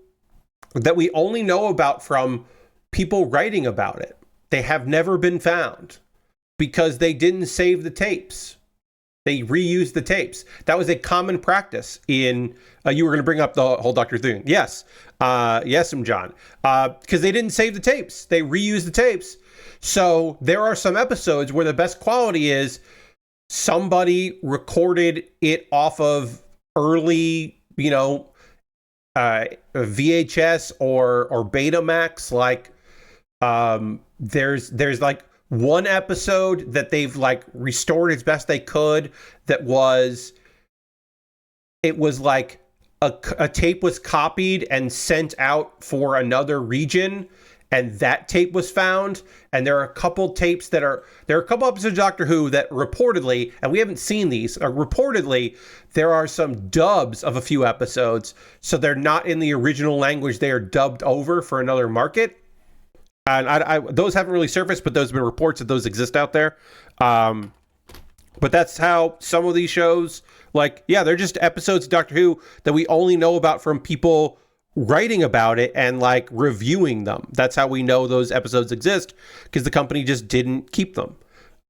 that we only know about from people writing about it. They have never been found because they didn't save the tapes. They reused the tapes. That was a common practice in... you were going to bring up the whole Doctor thing. Yes. Yes, John. Because they didn't save the tapes. They reused the tapes. So there are some episodes where the best quality is somebody recorded it off of early, VHS or Betamax. Like, there's like one episode that they've like restored as best they could. It was like a tape was copied and sent out for another region, and that tape was found. And there are a couple tapes there are a couple episodes of Doctor Who that reportedly, and we haven't seen these, reportedly there are some dubs of a few episodes, so they're not in the original language, they are dubbed over for another market. And I those haven't really surfaced, but those have been reports that those exist out there. But that's how some of these shows, like, yeah, they're just episodes of Doctor Who that we only know about from people writing about it and like reviewing them. That's how we know those episodes exist, because the company just didn't keep them.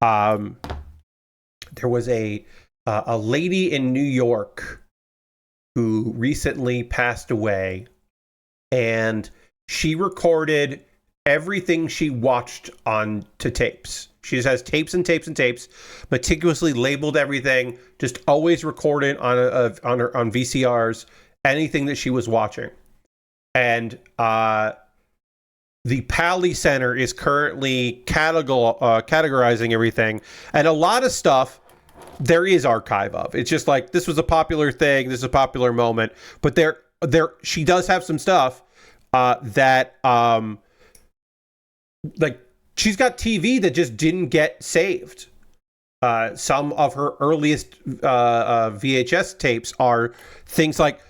There was a lady in New York who recently passed away, and she recorded everything she watched on to tapes. She just has tapes and tapes and tapes, meticulously labeled everything, just always recorded on VCRs, anything that she was watching. And the Pally Center is currently categorizing everything, and a lot of stuff there is archive of. It's just like, this was a popular thing, this is a popular moment, but she does have some stuff that like, she's got TV that just didn't get saved. Some of her earliest VHS tapes are things like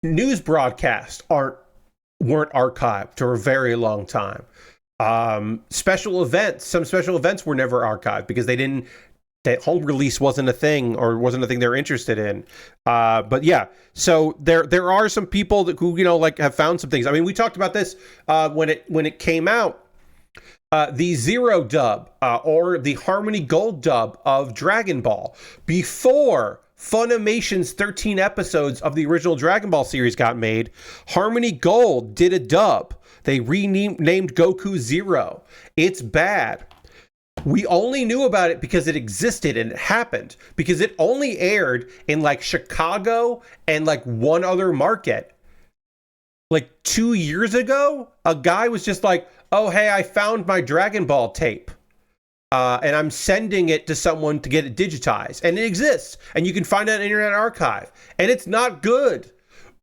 news broadcasts weren't archived for a very long time. Some special events were never archived because that home release wasn't a thing, or wasn't a thing they're interested in. But yeah, so there are some people who, like, have found some things. I mean, we talked about this when it came out. The Zero dub or the Harmony Gold dub of Dragon Ball, before Funimation's 13 episodes of the original Dragon Ball series got made, Harmony Gold did a dub. They renamed Goku Zero. It's bad. We only knew about it because it existed and it happened, because it only aired in like Chicago and like one other market. Like 2 years ago, a guy was just like, oh, hey, I found my Dragon Ball tape. And I'm sending it to someone to get it digitized. And it exists. And you can find it on Internet Archive. And it's not good.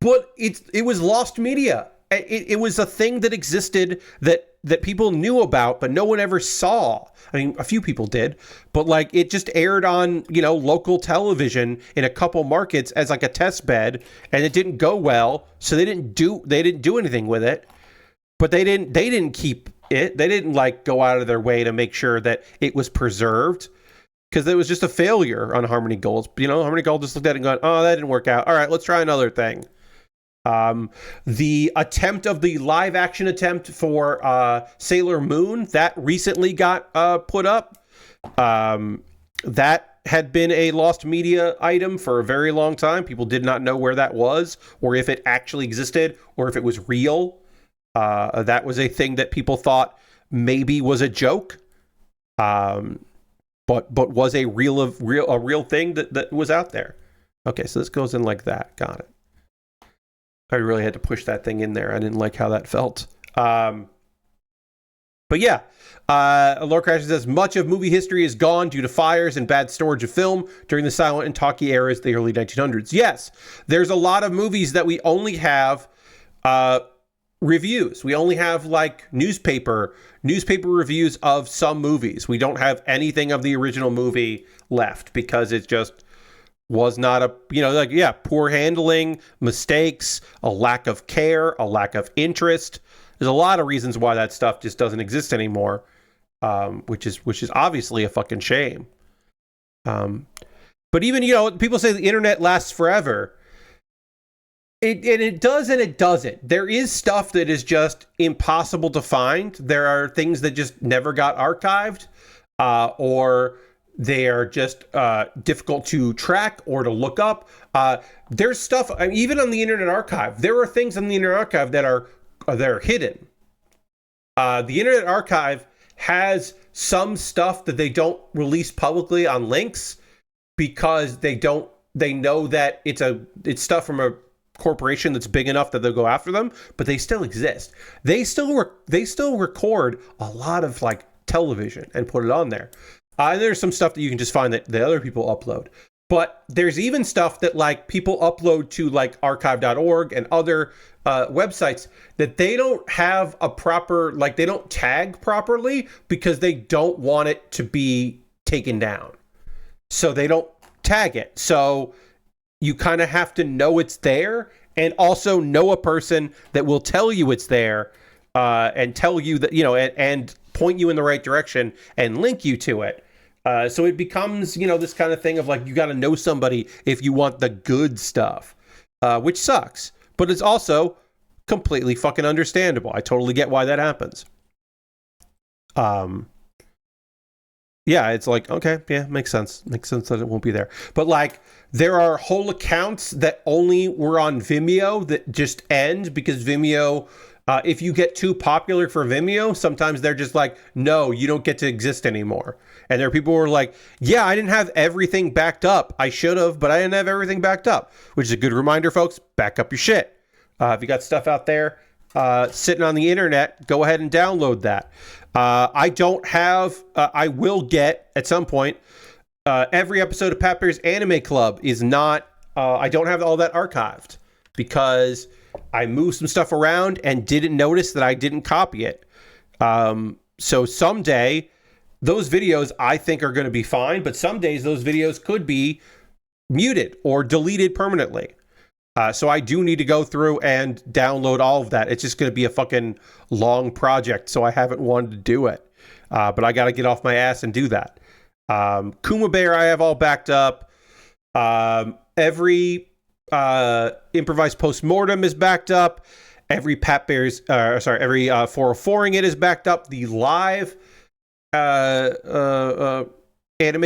But it was lost media. It was a thing that existed that people knew about, but no one ever saw. I mean, a few people did. But like, it just aired on, local television in a couple markets as like a test bed. And it didn't go well. So they didn't do anything with it. But they didn't keep it. They didn't like go out of their way to make sure that it was preserved, because it was just a failure on Harmony Gold. Harmony Gold just looked at it and gone, oh, that didn't work out. All right, let's try another thing. The live action attempt for Sailor Moon, that recently got put up. That had been a lost media item for a very long time. People did not know where that was, or if it actually existed, or if it was real. That was a thing that people thought maybe was a joke, but was a real thing that was out there. Okay, so this goes in like that. Got it. I really had to push that thing in there. I didn't like how that felt. But yeah, Lord Crasher says, much of movie history is gone due to fires and bad storage of film during the silent and talkie eras, the early 1900s. Yes, there's a lot of movies that we only have reviews. We only have like newspaper reviews of some movies. We don't have anything of the original movie left, because it just was not poor handling, mistakes, a lack of care, a lack of interest. There's a lot of reasons why that stuff just doesn't exist anymore, which is obviously a fucking shame. But even, people say the internet lasts forever. It does and it doesn't. There is stuff that is just impossible to find. There are things that just never got archived, or they are just difficult to track or to look up. There's stuff, even on the Internet Archive, there are things on the Internet Archive that are hidden. The Internet Archive has some stuff that they don't release publicly on links, because they know that it's stuff from a corporation that's big enough that they'll go after them, but they still exist. They still record a lot of like television and put it on there. And there's some stuff that you can just find that the other people upload. But there's even stuff that like people upload to like archive.org and other websites that they don't have a proper, like they don't tag properly because they don't want it to be taken down. So they don't tag it. So you kind of have to know it's there and also know a person that will tell you it's there and tell you that, you know, and point you in the right direction and link you to it. So it becomes, you know, this kind of thing of like, you got to know somebody if you want the good stuff, which sucks, but it's also completely fucking understandable. I totally get why that happens. Yeah, it's like, okay, yeah, makes sense. Makes sense that it won't be there. But like, there are whole accounts that only were on Vimeo that just end because Vimeo, if you get too popular for Vimeo, sometimes they're just like, no, you don't get to exist anymore. And there are people who are like, yeah, I didn't have everything backed up. I should have, but I didn't have everything backed up, which is a good reminder, folks. Back up your shit. If you got stuff out there sitting on the internet, go ahead and download that. I don't have, I will get at some point, every episode of Pat Baer's Anime Club is not, I don't have all that archived because I moved some stuff around and didn't notice that I didn't copy it. So someday, those videos I think are going to be fine, but some days those videos could be muted or deleted permanently. So I do need to go through and download all of that. It's just going to be a fucking long project, so I haven't wanted to do it. But I got to get off my ass and do that. Kuma Baer I have all backed up. Every improvised postmortem is backed up. Every Pat Baer's, every 404ing it is backed up. The live anime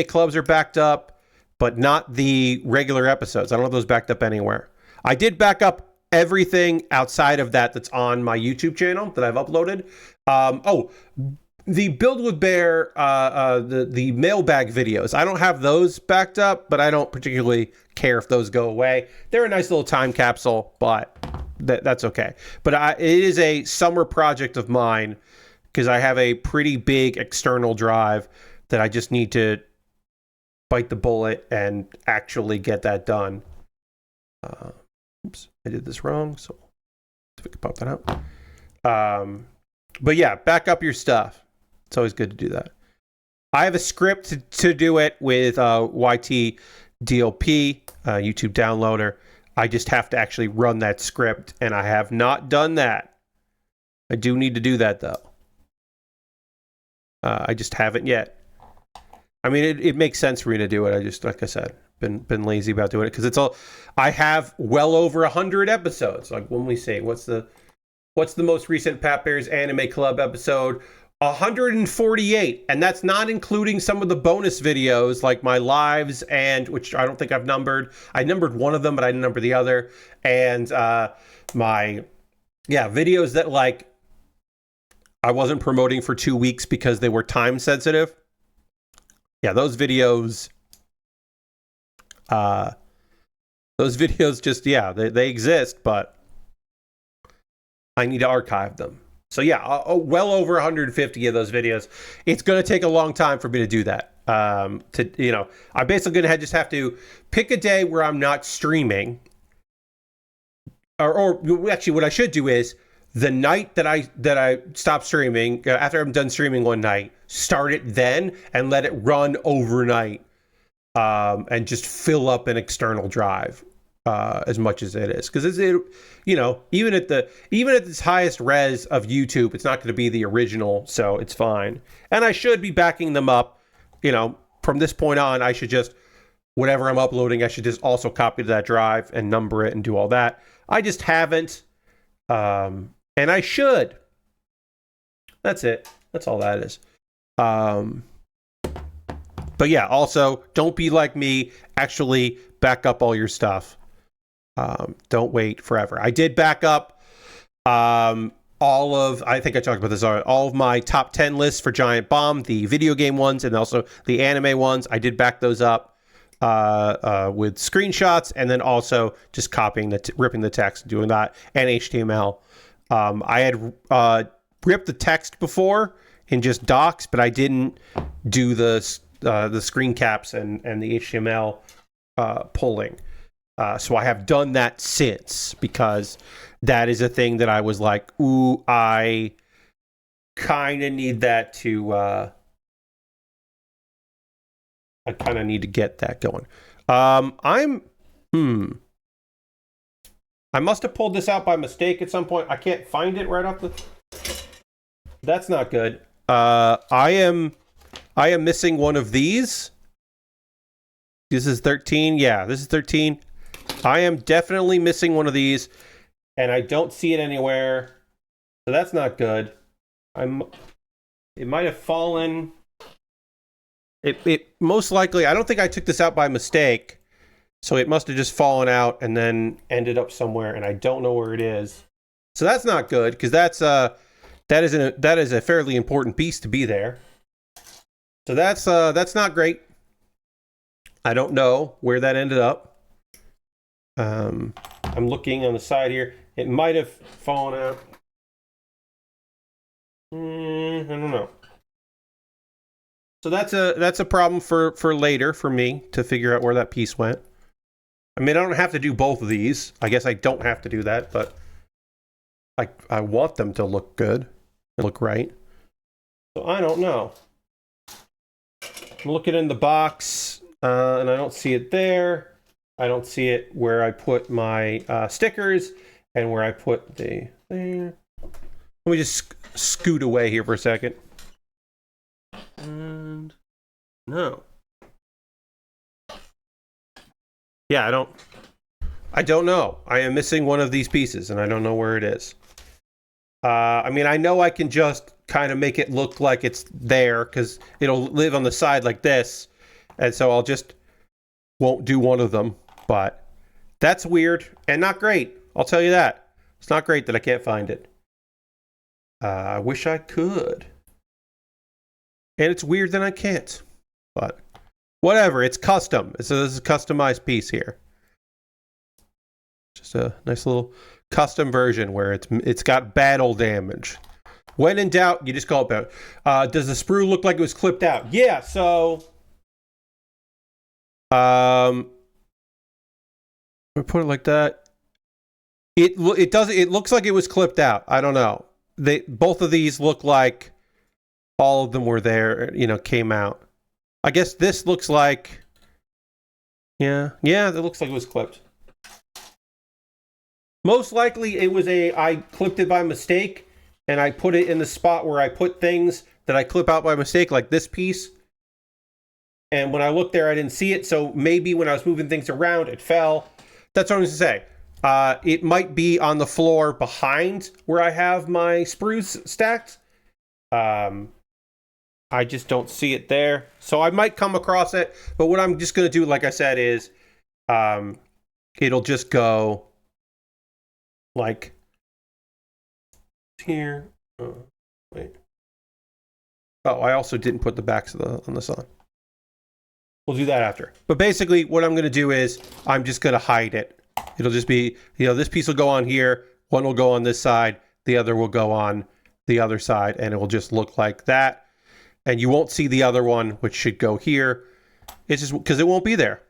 clubs are backed up, but not the regular episodes. I don't have those backed up anywhere. I did back up everything outside of that that's on my YouTube channel that I've uploaded. The Build with Baer, the mailbag videos. I don't have those backed up, but I don't particularly care if those go away. They're a nice little time capsule, but that's okay. But it is a summer project of mine because I have a pretty big external drive that I just need to bite the bullet and actually get that done. Oops, I did this wrong, so if we can pop that out. But yeah, back up your stuff. It's always good to do that. I have a script to do it with YT DLP, YouTube downloader. I just have to actually run that script, and I have not done that. I do need to do that, though. I just haven't yet. I mean, it makes sense for me to do it. I just, like I said, been lazy about doing it because it's all. I have well over 100 episodes. Like when we say, what's the most recent Pat Baer's Anime Club episode? 148, and that's not including some of the bonus videos like my lives and which I don't think I've numbered. I numbered one of them, but I didn't number the other. And my videos that like I wasn't promoting for 2 weeks because they were time sensitive. Yeah, those videos just, they exist, but I need to archive them. So yeah, well over 150 of those videos. It's going to take a long time for me to do that. I'm basically going to just have to pick a day where I'm not streaming. Or actually what I should do is the night that I stop streaming, after I'm done streaming one night, start it then and let it run overnight. And just fill up an external drive as much as it is, because even at this highest res of YouTube, it's not going to be the original, so it's fine. And I should be backing them up. From this point on, I should just whatever I'm uploading, I should just also copy to that drive and number it and do all that. I just haven't, and I should. That's it. That's all that is. But yeah, also, don't be like me. Actually, back up all your stuff. Don't wait forever. I did back up I think I talked about this already, all of my top 10 lists for Giant Bomb, the video game ones, and also the anime ones. I did back those up. with screenshots, and then also just copying ripping the text, doing that, and HTML. I had ripped the text before in just docs, but I didn't do the screen caps and the HTML pulling. So I have done that since, because that is a thing that I was like, ooh, I kind of need that to, I kind of need to get that going. I must have pulled this out by mistake at some point. I can't find it right off the... That's not good. I am missing one of these. This is 13. Yeah, this is 13. I am definitely missing one of these, and I don't see it anywhere. So that's not good. It might have fallen. It most likely, I don't think I took this out by mistake. So it must have just fallen out and then ended up somewhere, and I don't know where it is. So that's not good, because that is a fairly important piece to be there. So that's not great. I don't know where that ended up. I'm looking on the side here. It might have fallen out. I don't know. So that's a problem for later for me to figure out where that piece went. I mean, I don't have to do both of these. I guess I don't have to do that, but I want them to look good, look right. So I don't know. I'm looking in the box, and I don't see it there. I don't see it where I put my stickers and where I put the thing. Let me just scoot away here for a second. And no. Yeah, I don't know. I am missing one of these pieces, and I don't know where it is. I mean, I know I can just kind of make it look like it's there, because it'll live on the side like this, and so I'll just won't do one of them, but that's weird and not great. I'll tell you that. It's not great that I can't find it. I wish I could. And it's weird that I can't, but whatever, it's custom. So this is a customized piece here. Just a nice little custom version where it's got battle damage. When in doubt, you just call it battle. Does the sprue look like it was clipped out? Yeah, so we put it like that. It looks like it was clipped out. I don't know. Both of these look like all of them were there, came out. I guess this looks like, yeah, it looks like it was clipped. Most likely it was I clipped it by mistake, and I put it in the spot where I put things that I clip out by mistake, like this piece. And when I looked there, I didn't see it, so maybe when I was moving things around, it fell. That's what I was going to say. It might be on the floor behind where I have my sprues stacked. I just don't see it there. So I might come across it, but what I'm just going to do, like I said, is it'll just go like here. Wait. Oh, I also didn't put the backs on this on. We'll do that after. But basically, what I'm going to do is I'm just going to hide it. It'll just be, this piece will go on here. One will go on this side. The other will go on the other side, and it will just look like that. And you won't see the other one, which should go here. It's just because it won't be there.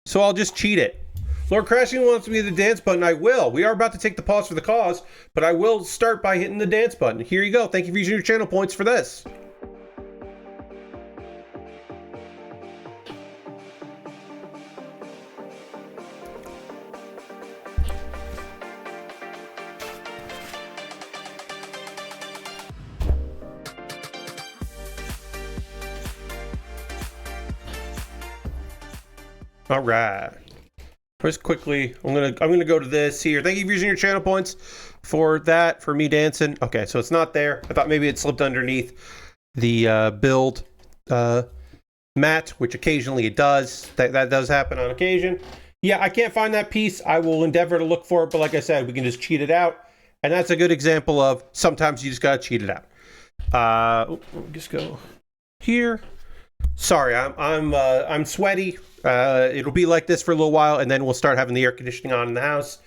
So I'll just cheat it. Lord Crashing wants me to the dance button. I will. We are about to take the pause for the cause, but I will start by hitting the dance button. Here you go. Thank you for using your channel points for this. All right. First, quickly, I'm gonna go to this here. Thank you for using your channel points for that, for me dancing. Okay, so it's not there. I thought maybe it slipped underneath the build mat, which occasionally it does. That does happen on occasion. Yeah, I can't find that piece. I will endeavor to look for it, but like I said, we can just cheat it out, and that's a good example of sometimes you just gotta cheat it out. Let me just go here. Sorry, I'm sweaty. It'll be like this for a little while, and then we'll start having the air conditioning on in the house,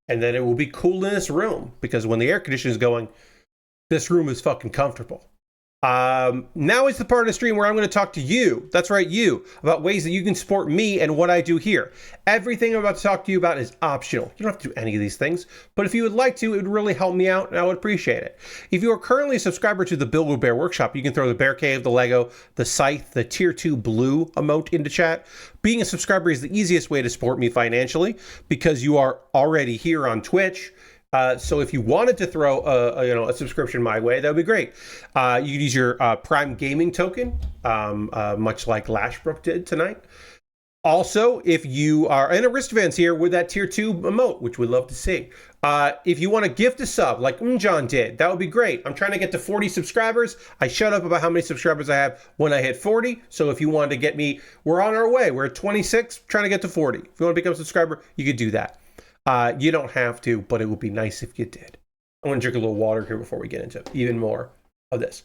and then it will be cool in this room because when the air conditioning is going, this room is fucking comfortable. Now is the part of the stream where I'm going to talk to you. That's right, you, about ways that you can support me and what I do here. Everything I'm about to talk to you about is optional. You don't have to do any of these things, but if you would like to, it would really help me out and I would appreciate it. If you are currently a subscriber to the Baer Workshop, you can throw the Bear Cave, the Lego, the Scythe, the Tier 2 blue emote into chat. Being a subscriber is the easiest way to support me financially because you are already here on Twitch. So if you wanted to throw a subscription my way, that would be great. You could use your Prime Gaming token, much like Lashbrook did tonight. Also, if you are in Aristovan's here with that Tier 2 emote, which we'd love to see. If you want to gift a sub like John did, that would be great. I'm trying to get to 40 subscribers. I shut up about how many subscribers I have when I hit 40. So if you wanted to get me, we're on our way. We're at 26, trying to get to 40. If you want to become a subscriber, you could do that. You don't have to, but it would be nice if you did. I want to drink a little water here before we get into even more of this.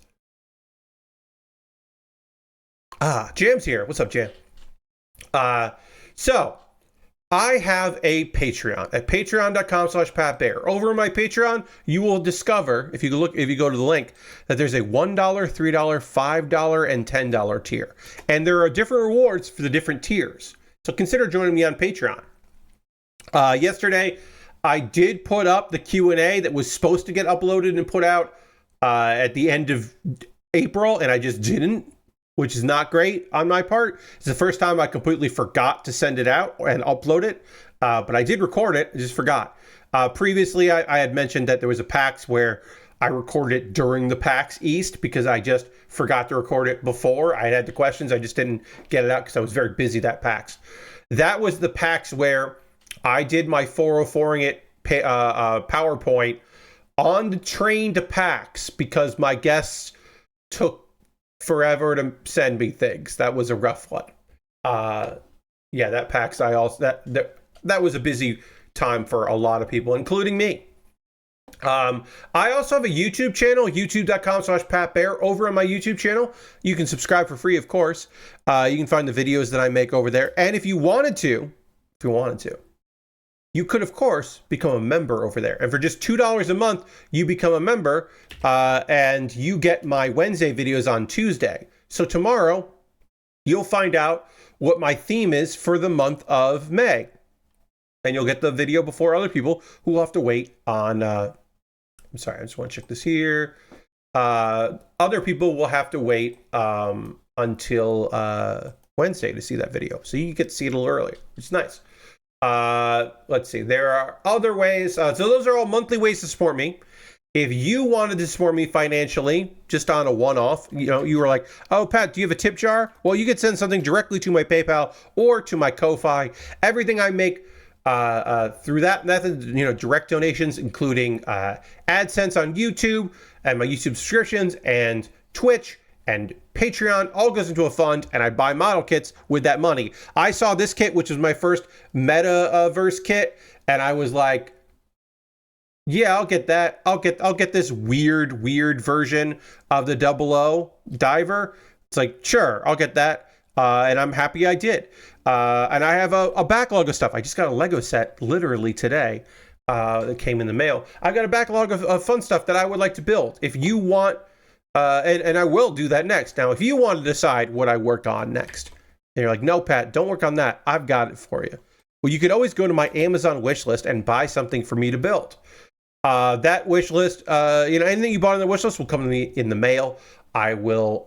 Jam's here. What's up, Jam? So I have a Patreon at patreon.com/PatBaer. Over on my Patreon, you will discover, if you go to the link, that there's a $1, $3, $5, and $10 tier. And there are different rewards for the different tiers. So consider joining me on Patreon. Yesterday, I did put up the Q&A that was supposed to get uploaded and put out at the end of April, and I just didn't, which is not great on my part. It's the first time I completely forgot to send it out and upload it, but I did record it, I just forgot. Previously, I had mentioned that there was a PAX where I recorded it during the PAX East because I just forgot to record it before. I had the questions, I just didn't get it out because I was very busy that PAX. That was the PAX where I did my 404ing it PowerPoint on the train to PAX because my guests took forever to send me things. That was a rough one. Yeah, that PAX, that was a busy time for a lot of people, including me. I also have a YouTube channel, youtube.com/PatBaer. Over on my YouTube channel, you can subscribe for free, of course. You can find the videos that I make over there. And if you wanted to, you could, of course, become a member over there. And for just $2 a month, you become a member, and you get my Wednesday videos on Tuesday. So tomorrow, you'll find out what my theme is for the month of May. And you'll get the video before other people who will have to wait on... I'm sorry, I just want to check this here. Other people will have to wait until Wednesday to see that video. So you get to see it a little earlier. It's nice. Let's see, there are other ways. So those are all monthly ways to support me. If you wanted to support me financially, just on a one-off, you were like, oh, Pat, do you have a tip jar? Well, you could send something directly to my PayPal or to my Ko-Fi. Everything I make through that method, direct donations, including AdSense on YouTube and my YouTube subscriptions and Twitch and Patreon, all goes into a fund, and I buy model kits with that money. I saw this kit, which was my first Metaverse kit, and I was like, yeah, I'll get that. I'll get this weird version of the 00 diver. It's like, sure, I'll get that. And I'm happy I did. And I have a backlog of stuff. I just got a Lego set literally today that came in the mail. I've got a backlog of fun stuff that I would like to build. If you want... and I will do that next. Now, if you want to decide what I work on next, and you're like, no, Pat, don't work on that. I've got it for you. Well, you could always go to my Amazon wish list and buy something for me to build. That wish list, anything you bought on the wish list will come to me in the mail. I will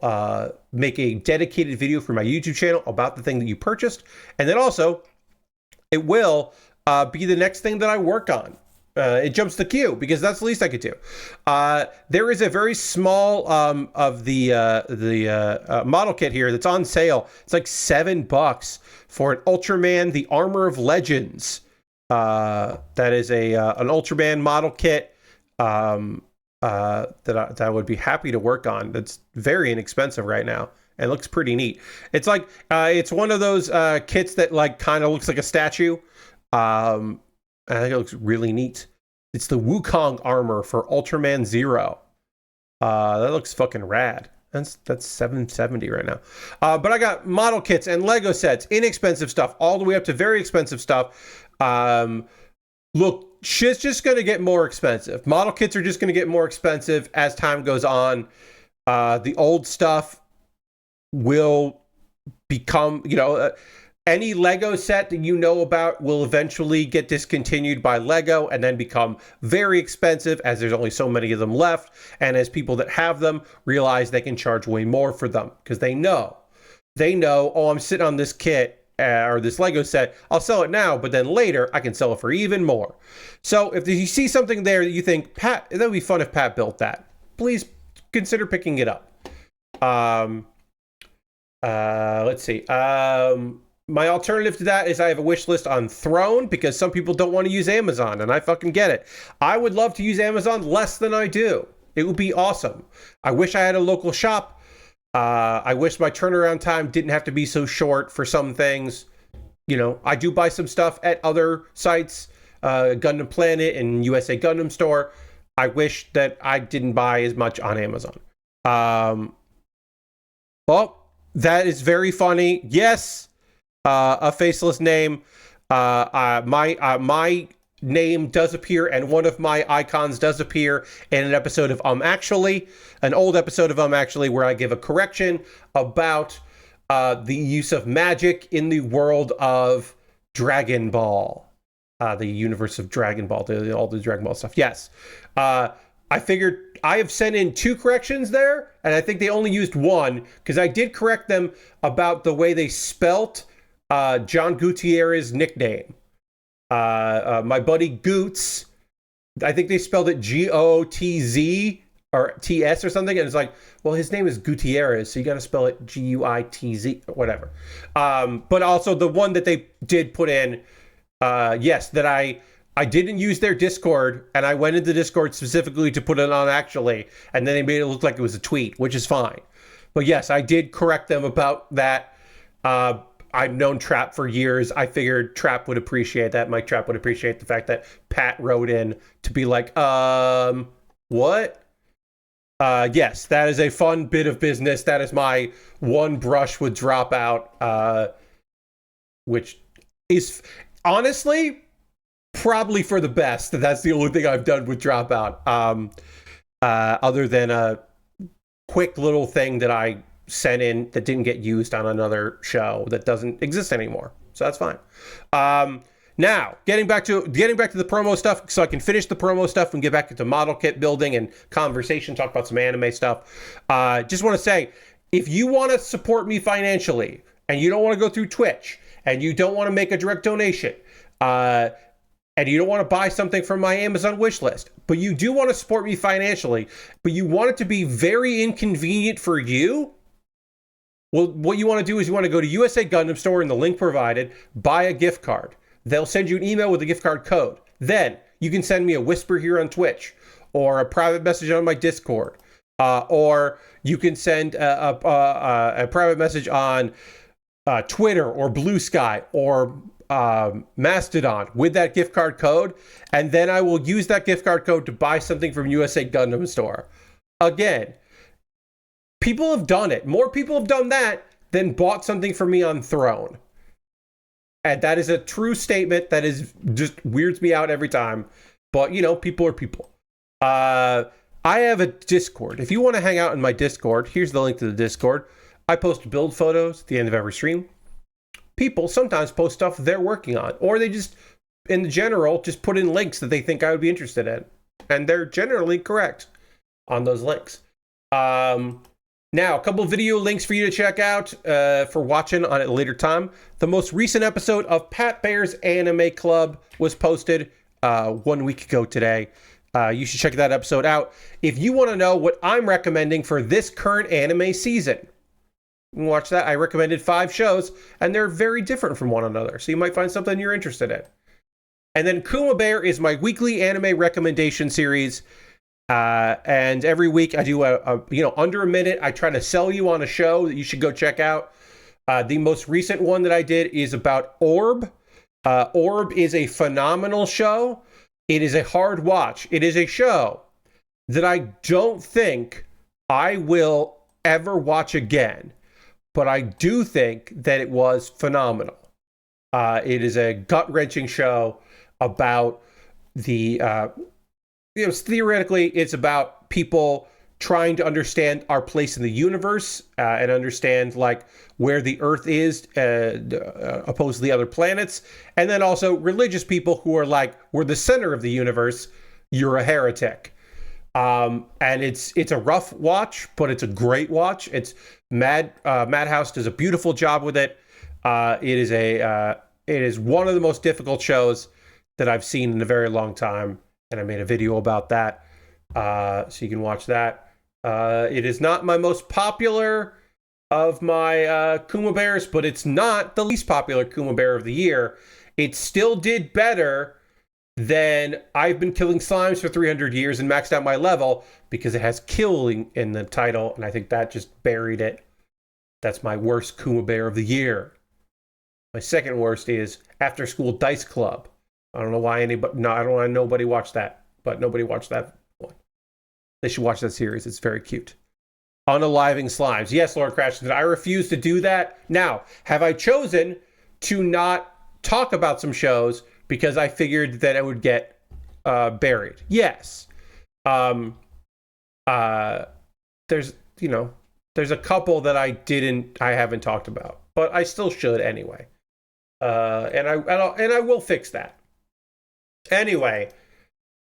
make a dedicated video for my YouTube channel about the thing that you purchased. And then also, it will be the next thing that I work on. It jumps the queue because that's the least I could do. There is a very small of the model kit here that's on sale. It's like $7 for an Ultraman, the Armor of Legends. That is an Ultraman model kit that I would be happy to work on. That's very inexpensive right now and looks pretty neat. It's like it's one of those kits that like kind of looks like a statue. I think it looks really neat. It's the Wukong armor for Ultraman Zero. That looks fucking rad. That's $770 right now. But I got model kits and Lego sets, inexpensive stuff, all the way up to very expensive stuff. Look, shit's just going to get more expensive. Model kits are just going to get more expensive as time goes on. The old stuff will become, any Lego set that you know about will eventually get discontinued by Lego and then become very expensive, as there's only so many of them left, and as people that have them realize they can charge way more for them because they know, oh, I'm sitting on this kit or this Lego set, I'll sell it now, but then later I can sell it for even more. So if you see something there that you think, Pat, that would be fun if Pat built that, please consider picking it up. Let's see. My alternative to that is I have a wish list on Throne because some people don't want to use Amazon, and I fucking get it. I would love to use Amazon less than I do. It would be awesome. I wish I had a local shop. I wish my turnaround time didn't have to be so short for some things. I do buy some stuff at other sites, Gundam Planet and USA Gundam Store. I wish that I didn't buy as much on Amazon. Well, that is very funny. Yes. A faceless name. My name does appear, and one of my icons does appear in an episode of Actually, an old episode of Actually, where I give a correction about the use of magic in the world of Dragon Ball, the universe of Dragon Ball, all the Dragon Ball stuff. Yes, I figured I have sent in 2 corrections there, and I think they only used 1 because I did correct them about the way they spelt John Gutierrez's nickname. My buddy Goots, I think they spelled it G-O-T-Z or T-S or something. And it's like, well, his name is Gutierrez, so you got to spell it G-U-I-T-Z, whatever. But also the one that they did put in, yes, that I didn't use their Discord, and I went into Discord specifically to put it on Actually, and then they made it look like it was a tweet, which is fine. But yes, I did correct them about that. I've known Trap for years. I figured Trap would appreciate that. Mike Trap would appreciate the fact that Pat wrote in to be like, what? Yes, that is a fun bit of business. That is my one brush with Dropout, which is honestly probably for the best. That's the only thing I've done with Dropout, other than a quick little thing that I sent in that didn't get used on another show that doesn't exist anymore. So that's fine. Now, getting back to the promo stuff, so I can finish the promo stuff and get back into model kit building and conversation, talk about some anime stuff. Just want to say, if you want to support me financially and you don't want to go through Twitch and you don't want to make a direct donation, and you don't want to buy something from my Amazon wish list, but you do want to support me financially, but you want it to be very inconvenient for you, well, what you want to do is you want to go to USA Gundam Store in the link provided, buy a gift card. They'll send you an email with a gift card code. Then you can send me a whisper here on Twitch or a private message on my Discord, or you can send a private message on Twitter or Blue Sky or Mastodon with that gift card code, and then I will use that gift card code to buy something from USA Gundam Store. Again, people have done it. More people have done that than bought something from me on Throne. And that is a true statement that is just weirds me out every time. But, people are people. I have a Discord. If you want to hang out in my Discord, here's the link to the Discord. I post build photos at the end of every stream. People sometimes post stuff they're working on. Or they just, in general, just put in links that they think I would be interested in. And they're generally correct on those links. Now, a couple video links for you to check out for watching on at a later time. The most recent episode of Pat Baer's Anime Club was posted 1 week ago today. You should check that episode out. If you want to know what I'm recommending for this current anime season, you can watch that. I recommended 5 shows, and they're very different from one another, so you might find something you're interested in. And then Kuma Baer is my weekly anime recommendation series. And every week I do under a minute. I try to sell you on a show that you should go check out. The most recent one that I did is about Orb. Orb is a phenomenal show. It is a hard watch. It is a show that I don't think I will ever watch again, but I do think that it was phenomenal. It is a gut-wrenching show about the, theoretically, it's about people trying to understand our place in the universe and understand like where the Earth is opposed to the other planets, and then also religious people who are like, we're the center of the universe, you're a heretic. And it's a rough watch, but it's a great watch. It's Madhouse does a beautiful job with it. It is one of the most difficult shows that I've seen in a very long time, and I made a video about that, so you can watch that. It is not my most popular of my Kuma Baers, but it's not the least popular Kuma Baer of the year. It still did better than I've been killing slimes for 300 years and maxed out my level, because it has killing in the title, and I think that just buried it. That's my worst Kuma Baer of the year. My second worst is After School Dice Club. I don't know why anybody, no, I don't know why nobody watched that, but nobody watched that one. They should watch that series. It's very cute. Unaliving Slimes. Yes, Lord Crash, I refuse to do that. Now, have I chosen to not talk about some shows because I figured that it would get buried? Yes. There's a couple that I haven't talked about, but I still should anyway. And I will fix that. Anyway,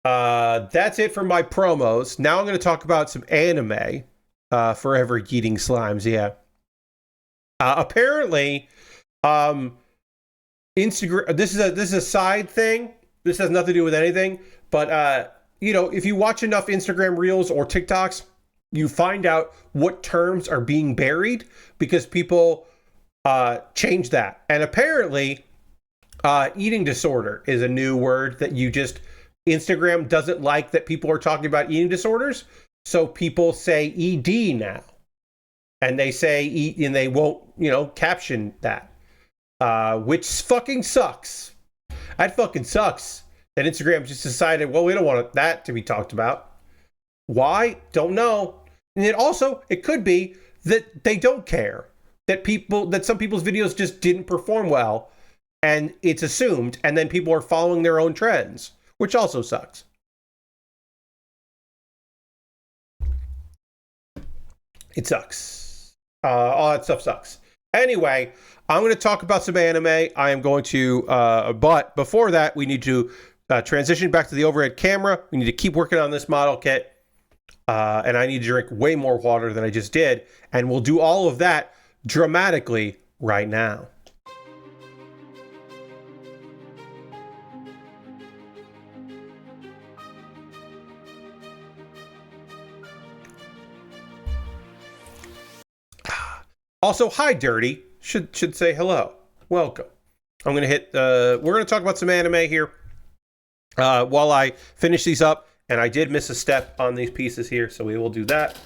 that's it for my promos. Now I'm going to talk about some anime. Forever Eating Slimes, yeah. Apparently, Instagram. This is a side thing. This has nothing to do with anything. But if you watch enough Instagram Reels or TikToks, you find out what terms are being buried because people change that. And apparently, eating disorder is a new word that Instagram doesn't like that people are talking about eating disorders. So people say ED now, and they say and they won't, caption that, which fucking sucks. That fucking sucks. That Instagram just decided, well, we don't want that to be talked about. Why? Don't know. And it could be that they don't care that some people's videos just didn't perform well, and it's assumed, and then people are following their own trends, which also sucks. It sucks. All that stuff sucks. Anyway, I'm going to talk about some anime. I am going to, but before that, we need to transition back to the overhead camera. We need to keep working on this model kit. And I need to drink way more water than I just did. And we'll do all of that dramatically right now. Also, hi, Dirty. Should say hello. Welcome. I'm going to hit, we're going to talk about some anime here while I finish these up. And I did miss a step on these pieces here, so we will do that.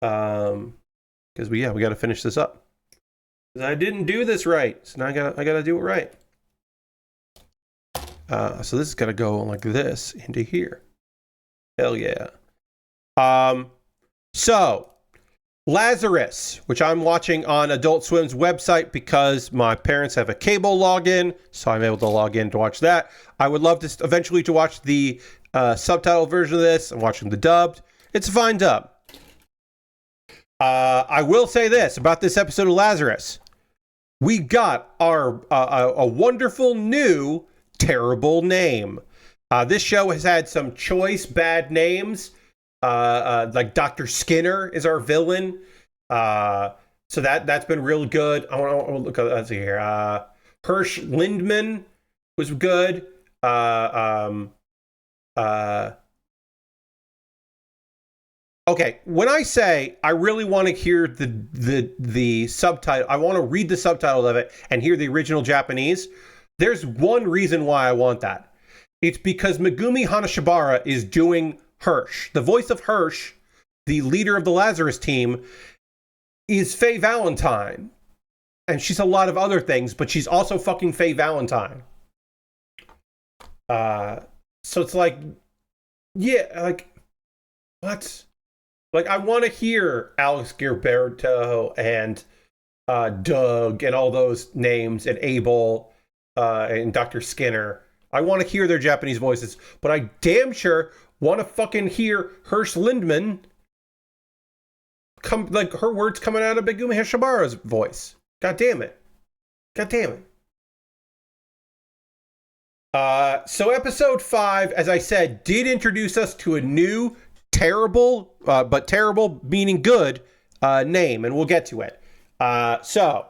Because we got to finish this up. Because I didn't do this right, so now I got to do it right. So this is going to go like this into here. Hell yeah. So Lazarus, which I'm watching on Adult Swim's website because my parents have a cable login, so I'm able to log in to watch that. I would love to eventually to watch the subtitle version of this. I'm watching the dubbed. It's a fine dub. I will say this about this episode of Lazarus. We got our a wonderful new terrible name. This show has had some choice bad names. Like Dr. Skinner is our villain. So that's been real good. I want to look at let's see here. Hirsch Lindman was good. Okay, when I say I really want to hear the subtitle, I want to read the subtitle of it and hear the original Japanese. There's one reason why I want that. It's because Megumi Hanashibara is doing Hirsch. The voice of Hirsch, the leader of the Lazarus team, is Faye Valentine. And she's a lot of other things, but she's also fucking Faye Valentine. So it's like, yeah, like, what? Like, I want to hear Alex Gilberto and Doug and all those names and Abel and Dr. Skinner. I want to hear their Japanese voices, but I damn sure want to fucking hear Hirsch Lindman come, like, her words coming out of Megumi Hishabara's voice. God damn it. God damn it. So episode 5, as I said, did introduce us to a new terrible, but terrible meaning good, name, and we'll get to it. So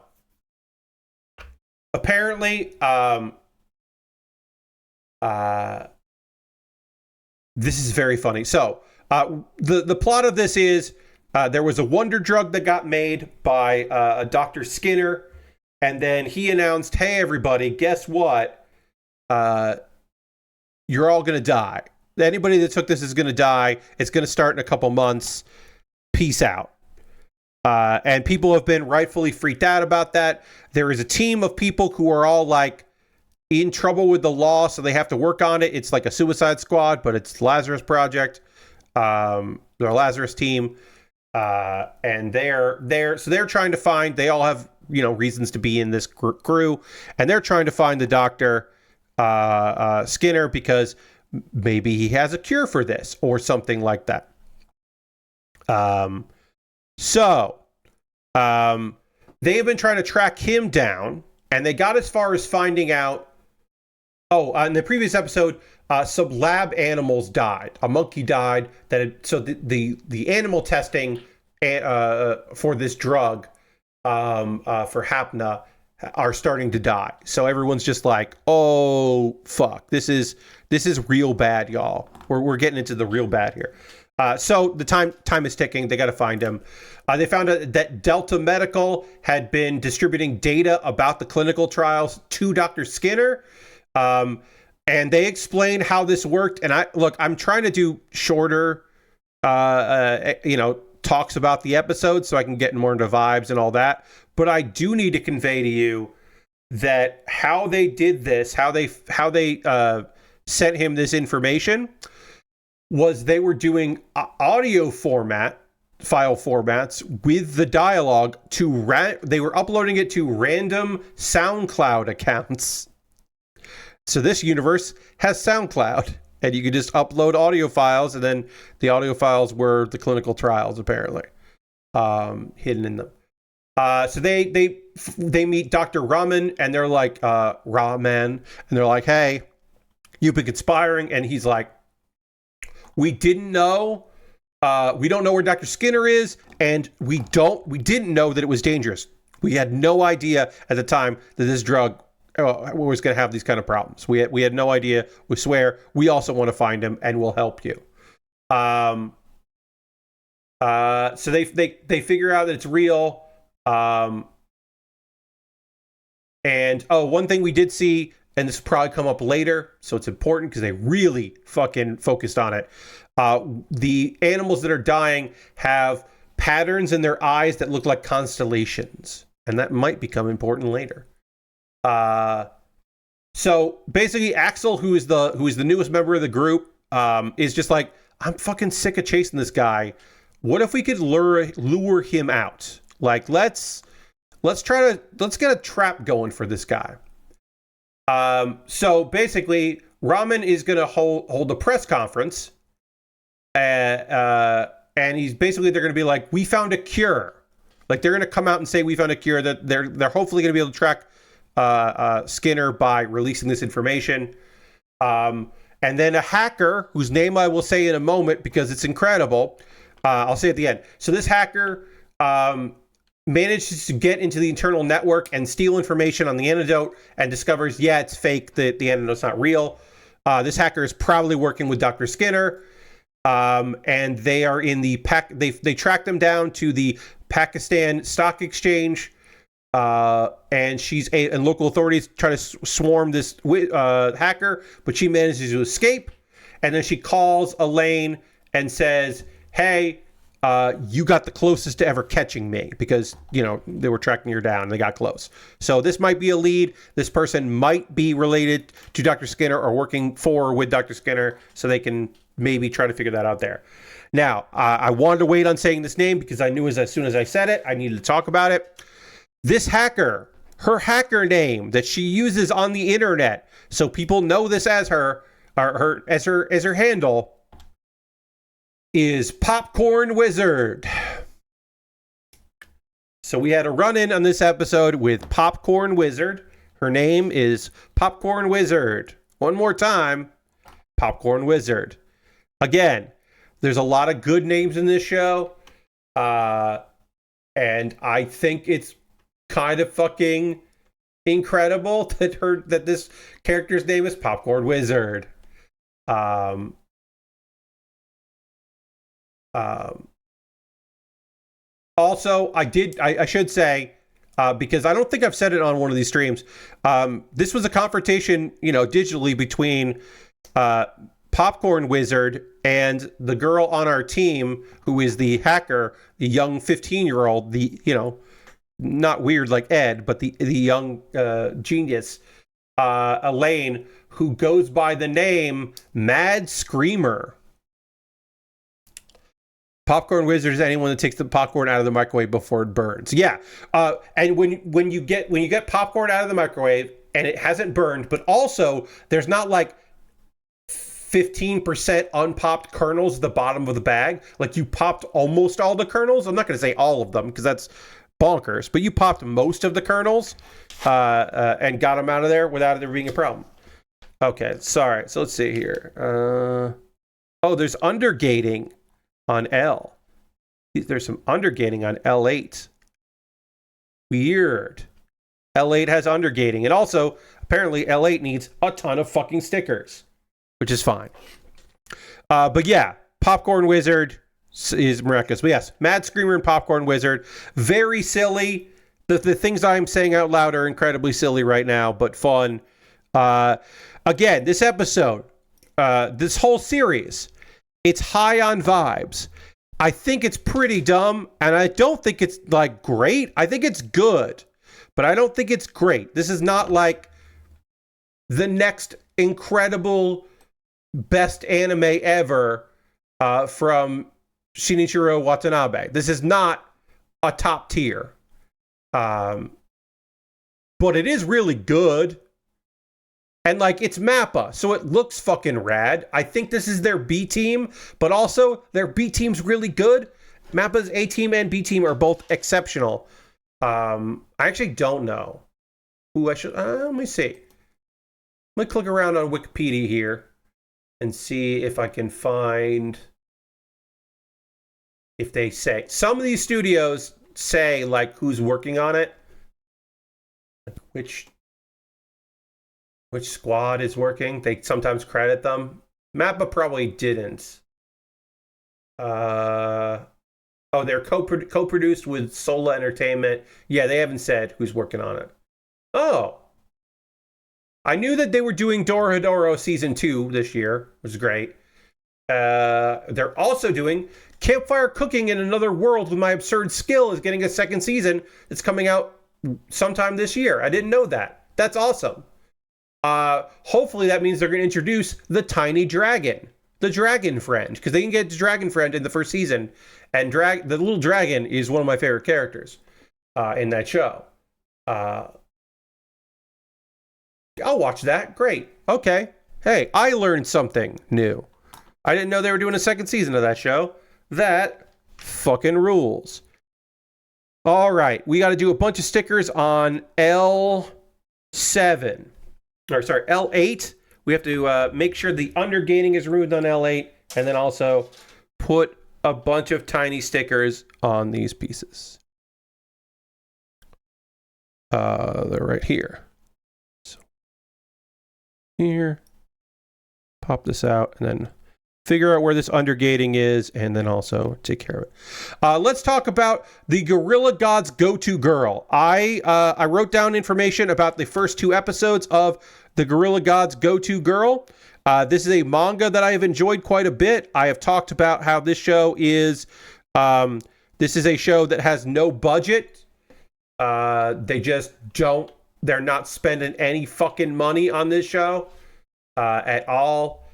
apparently, this is very funny. So the plot of this is there was a wonder drug that got made by Dr. Skinner, and then he announced, "Hey, everybody, guess what? You're all going to die. Anybody that took this is going to die. It's going to start in a couple months. Peace out." And people have been rightfully freaked out about that. There is a team of people who are all like in trouble with the law, so they have to work on it. It's like a Suicide Squad, but it's Lazarus Project. Their Lazarus team. And they're trying to find, they all have, reasons to be in this crew, and they're trying to find the Dr. Skinner because maybe he has a cure for this or something like that. They have been trying to track him down, and they got as far as finding out. In the previous episode, some lab animals died. A monkey died. So the animal testing for this drug for Hapna are starting to die. So everyone's just like, "Oh fuck, this is real bad, y'all. We're getting into the real bad here." So the time is ticking. They got to find him. They found out that Delta Medical had been distributing data about the clinical trials to Dr. Skinner. And they explain how this worked. And I'm trying to do shorter, talks about the episode so I can get more into vibes and all that. But I do need to convey to you that how they did this, how they sent him this information, was they were doing audio file formats with the dialogue they were uploading it to random SoundCloud accounts. So this universe has SoundCloud, and you could just upload audio files, and then the audio files were the clinical trials, apparently, hidden in them. So they meet Dr. Raman, and they're like, and they're like, "Hey, you've been conspiring," and he's like, "We didn't know. We don't know where Dr. Skinner is, and we didn't know that it was dangerous. We had no idea at the time that this drug was going to have these kind of problems. We had no idea. We swear. We also want to find him, and we'll help you." So they figure out that it's real. And one thing we did see, and this will probably come up later, so it's important because they really fucking focused on it. The animals that are dying have patterns in their eyes that look like constellations, and that might become important later. So basically, Axel, who is the newest member of the group, is just like, "I'm fucking sick of chasing this guy. What if we could lure him out? Like, let's get a trap going for this guy." So basically, Ramen is going to hold a press conference, and they're going to be like, "We found a cure." Like, they're going to come out and say, "We found a cure," that they're hopefully going to be able to track Skinner by releasing this information. And then a hacker, whose name I will say in a moment because it's incredible, I'll say at the end. So this hacker manages to get into the internal network and steal information on the antidote, and discovers, it's fake, the antidote's not real. This hacker is probably working with Dr. Skinner, and they are in the they track them down to the Pakistan Stock Exchange, and local authorities try to swarm this hacker, but she manages to escape, and then she calls Elaine and says, "Hey, you got the closest to ever catching me," because, they were tracking her down and they got close. So this might be a lead. This person might be related to Dr. Skinner or working with Dr. Skinner, so they can, maybe try to figure that out there. Now, I wanted to wait on saying this name because I knew as soon as I said it, I needed to talk about it. This hacker, her hacker name that she uses on the internet, so people know this as her handle, is Popcorn Wizard. So we had a run-in on this episode with Popcorn Wizard. Her name is Popcorn Wizard. One more time, Popcorn Wizard. Again, there's a lot of good names in this show. And I think it's kind of fucking incredible that this character's name is Popcorn Wizard. Also, I should say, because I don't think I've said it on one of these streams, this was a confrontation, digitally between Popcorn Wizard and the girl on our team who is the hacker, the young 15-year-old, not weird like Ed, but the young genius, Elaine, who goes by the name Mad Screamer. Popcorn Wizard is anyone that takes the popcorn out of the microwave before it burns. Yeah, and when you get popcorn out of the microwave and it hasn't burned, but also there's not like 15% unpopped kernels at the bottom of the bag. Like you popped almost all the kernels. I'm not going to say all of them because that's bonkers, but you popped most of the kernels and got them out of there without there being a problem. Okay, sorry. So let's see here. There's undergating on L. There's some undergating on L8. Weird. L8 has undergating. And also, apparently, L8 needs a ton of fucking stickers, which is fine. But yeah, Popcorn Wizard is miraculous. But yes, Mad Screamer and Popcorn Wizard. Very silly. The things I'm saying out loud are incredibly silly right now, but fun. Again, this episode, this whole series, it's high on vibes. I think it's pretty dumb, and I don't think it's, like, great. I think it's good, but I don't think it's great. This is not, like, the next incredible best anime ever from Shinichiro Watanabe. This is not a top tier. But it is really good. And, like, it's Mappa, so it looks fucking rad. I think this is their B team, but also their B team's really good. Mappa's A team and B team are both exceptional. I actually don't know who I should... let me see. Let me click around on Wikipedia here and see if I can find... if they say... Some of these studios say, like, who's working on it. Which squad is working. They sometimes credit them. Mappa probably didn't. They're co-produced with Sola Entertainment. Yeah, they haven't said who's working on it. Oh. I knew that they were doing Dorohedoro Season 2 this year, which is great. They're also doing Campfire Cooking in Another World with My Absurd Skill is getting a second season. It's coming out sometime this year. I didn't know that. That's awesome. Hopefully that means they're going to introduce the tiny dragon, the dragon friend, because they can get the dragon friend in the first season, and the little dragon is one of my favorite characters in that show. I'll watch that. Great. Okay. Hey, I learned something new. I didn't know they were doing a second season of that show. That fucking rules. All right. We got to do a bunch of stickers on L7. Or sorry, L8. We have to make sure the undergating is removed on L8, and then also put a bunch of tiny stickers on these pieces. They're right here. So here, pop this out, and then figure out where this undergating is, and then also take care of it. Let's talk about the Gorilla God's Go-To Girl. I wrote down information about the first 2 episodes of the Gorilla God's Go-To Girl. This is a manga that I have enjoyed quite a bit. I have talked about how this show is... this is a show that has no budget. They just don't... They're not spending any fucking money on this show at all.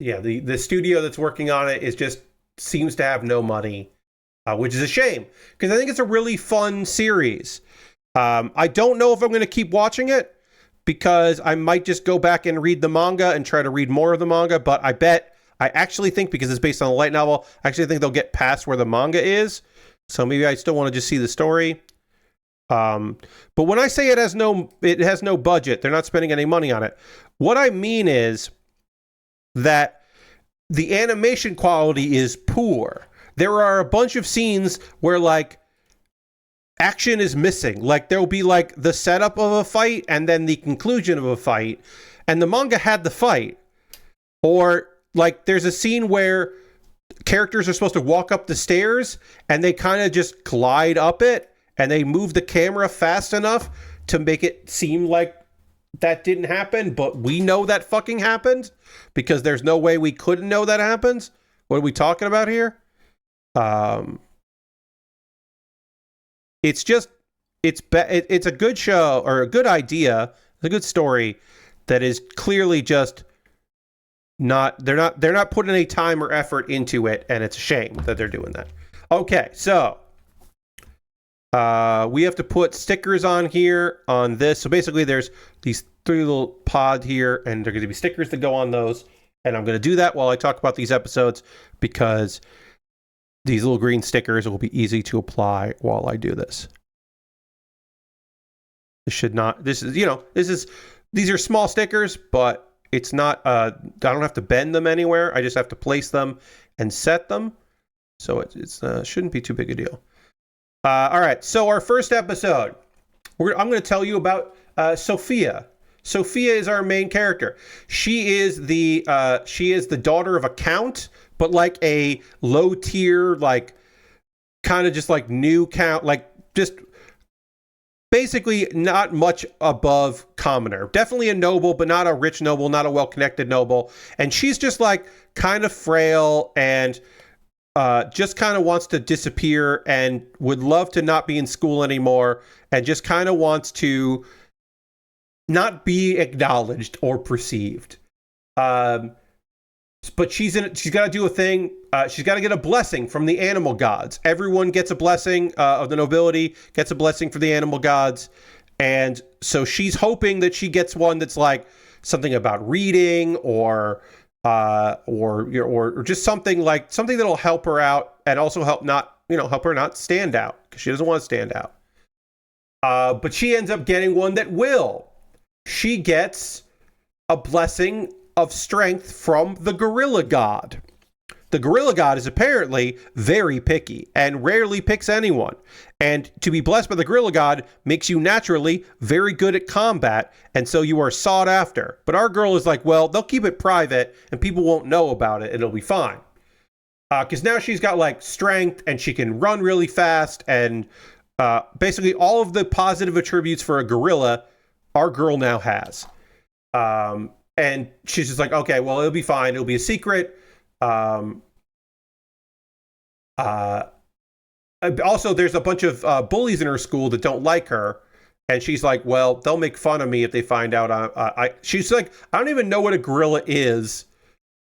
Yeah, the studio that's working on it seems to have no money, which is a shame because I think it's a really fun series. I don't know if I'm going to keep watching it because I might just go back and read the manga and try to read more of the manga. But I actually think, because it's based on a light novel, I actually think they'll get past where the manga is. So maybe I still want to just see the story. But when I say it has no budget, they're not spending any money on it. What I mean is that the animation quality is poor. There are a bunch of scenes where like action is missing. Like there'll be like the setup of a fight and then the conclusion of a fight, and the manga had the fight. Or like there's a scene where characters are supposed to walk up the stairs and they kind of just glide up it, and they move the camera fast enough to make it seem like that didn't happen, but we know that fucking happened because there's no way we couldn't know that happens. What are we talking about here? It's a good show, or a good idea, a good story that is clearly just they're not putting any time or effort into it, and it's a shame that they're doing that. Okay, so we have to put stickers on here on this. So basically there's these 3 little pods here, and there are going to be stickers that go on those. And I'm going to do that while I talk about these episodes, because these little green stickers will be easy to apply while I do this. These are small stickers, but it's not, I don't have to bend them anywhere. I just have to place them and set them. So it shouldn't be too big a deal. All right, so our first episode, I'm going to tell you about Sophia. Sophia is our main character. She is the daughter of a count, but like a low tier, like kind of just like new count, like just basically not much above commoner. Definitely a noble, but not a rich noble, not a well-connected noble. And she's just like kind of frail and just kind of wants to disappear and would love to not be in school anymore, and just kind of wants to not be acknowledged or perceived. But she's got to do a thing. She's got to get a blessing from the animal gods. Everyone gets a blessing of the nobility, gets a blessing from the animal gods. And so she's hoping that she gets one that's like something about reading or just something that'll help her out, and also help her not stand out, because she doesn't want to stand out. But she ends up getting one that will. She gets a blessing of strength from the gorilla god. The gorilla god is apparently very picky and rarely picks anyone. And to be blessed by the gorilla god makes you naturally very good at combat, and so you are sought after. But our girl is like, well, they'll keep it private and people won't know about it and it'll be fine. Because now she's got like strength and she can run really fast, and basically all of the positive attributes for a gorilla, our girl now has. And she's just like, okay, well, it'll be fine. It'll be a secret. Also, there's a bunch of bullies in her school that don't like her, and she's like, well, they'll make fun of me if they find out. She's like, I don't even know what a gorilla is,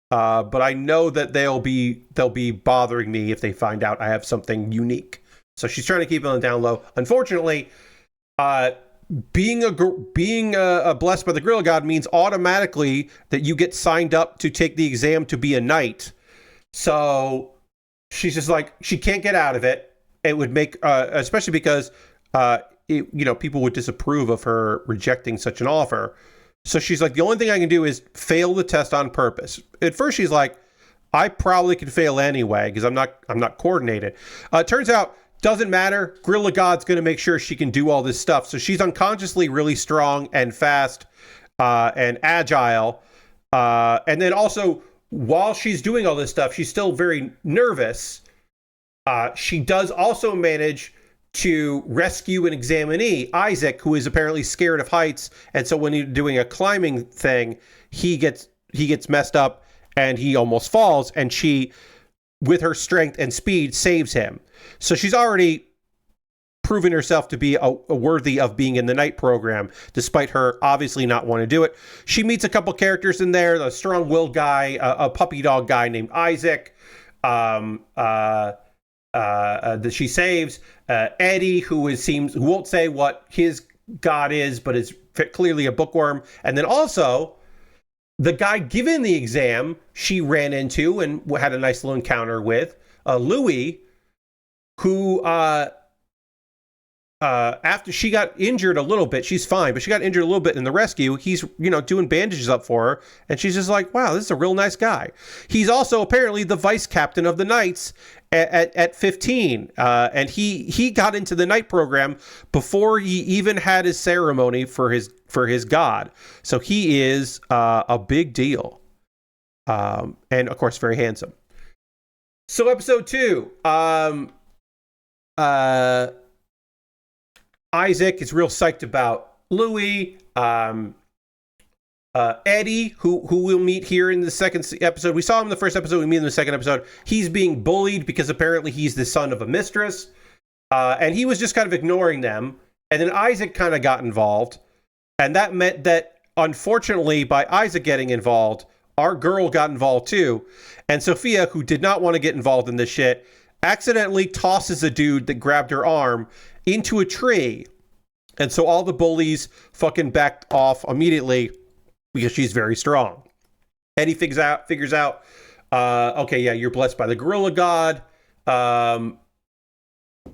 but I know that they'll be bothering me if they find out I have something unique. So she's trying to keep it on the down low. Unfortunately, being blessed by the gorilla god means automatically that you get signed up to take the exam to be a knight. So she's just like, she can't get out of it. It would make, especially because, people would disapprove of her rejecting such an offer. So she's like, the only thing I can do is fail the test on purpose. At first she's like, I probably could fail anyway because I'm not coordinated. Turns out, doesn't matter. Gorilla God's going to make sure she can do all this stuff. So she's unconsciously really strong and fast and agile. And then also, while she's doing all this stuff, she's still very nervous. She does also manage to rescue an examinee, Isaac, who is apparently scared of heights. And so when he's doing a climbing thing, he gets messed up and he almost falls. And she, with her strength and speed, saves him. So she's already proven herself to be a worthy of being in the night program, despite her obviously not wanting to do it. She meets a couple characters in there, a strong-willed guy, a puppy dog guy named Isaac, that she saves, Eddie, who won't say what his god is, but is clearly a bookworm, and then also the guy given the exam she ran into and had a nice little encounter with, Louis, who after she got injured a little bit, she's fine, but she got injured a little bit in the rescue. He's, doing bandages up for her, and she's just like, wow, this is a real nice guy. He's also apparently the vice captain of the Knights at 15, and he got into the night program before he even had his ceremony for his god. So he is a big deal, and of course very handsome. So episode 2, Isaac is real psyched about Louis. Eddie, who we'll meet here in the second episode. We saw him in the first episode. We meet him in the second episode. He's being bullied because apparently he's the son of a mistress. And he was just kind of ignoring them. And then Isaac kind of got involved. And that meant that, unfortunately, by Isaac getting involved, our girl got involved too. And Sophia, who did not want to get involved in this shit, accidentally tosses a dude that grabbed her arm into a tree. And so all the bullies fucking backed off immediately because she's very strong. Eddie figures out, okay, yeah, you're blessed by the gorilla god. And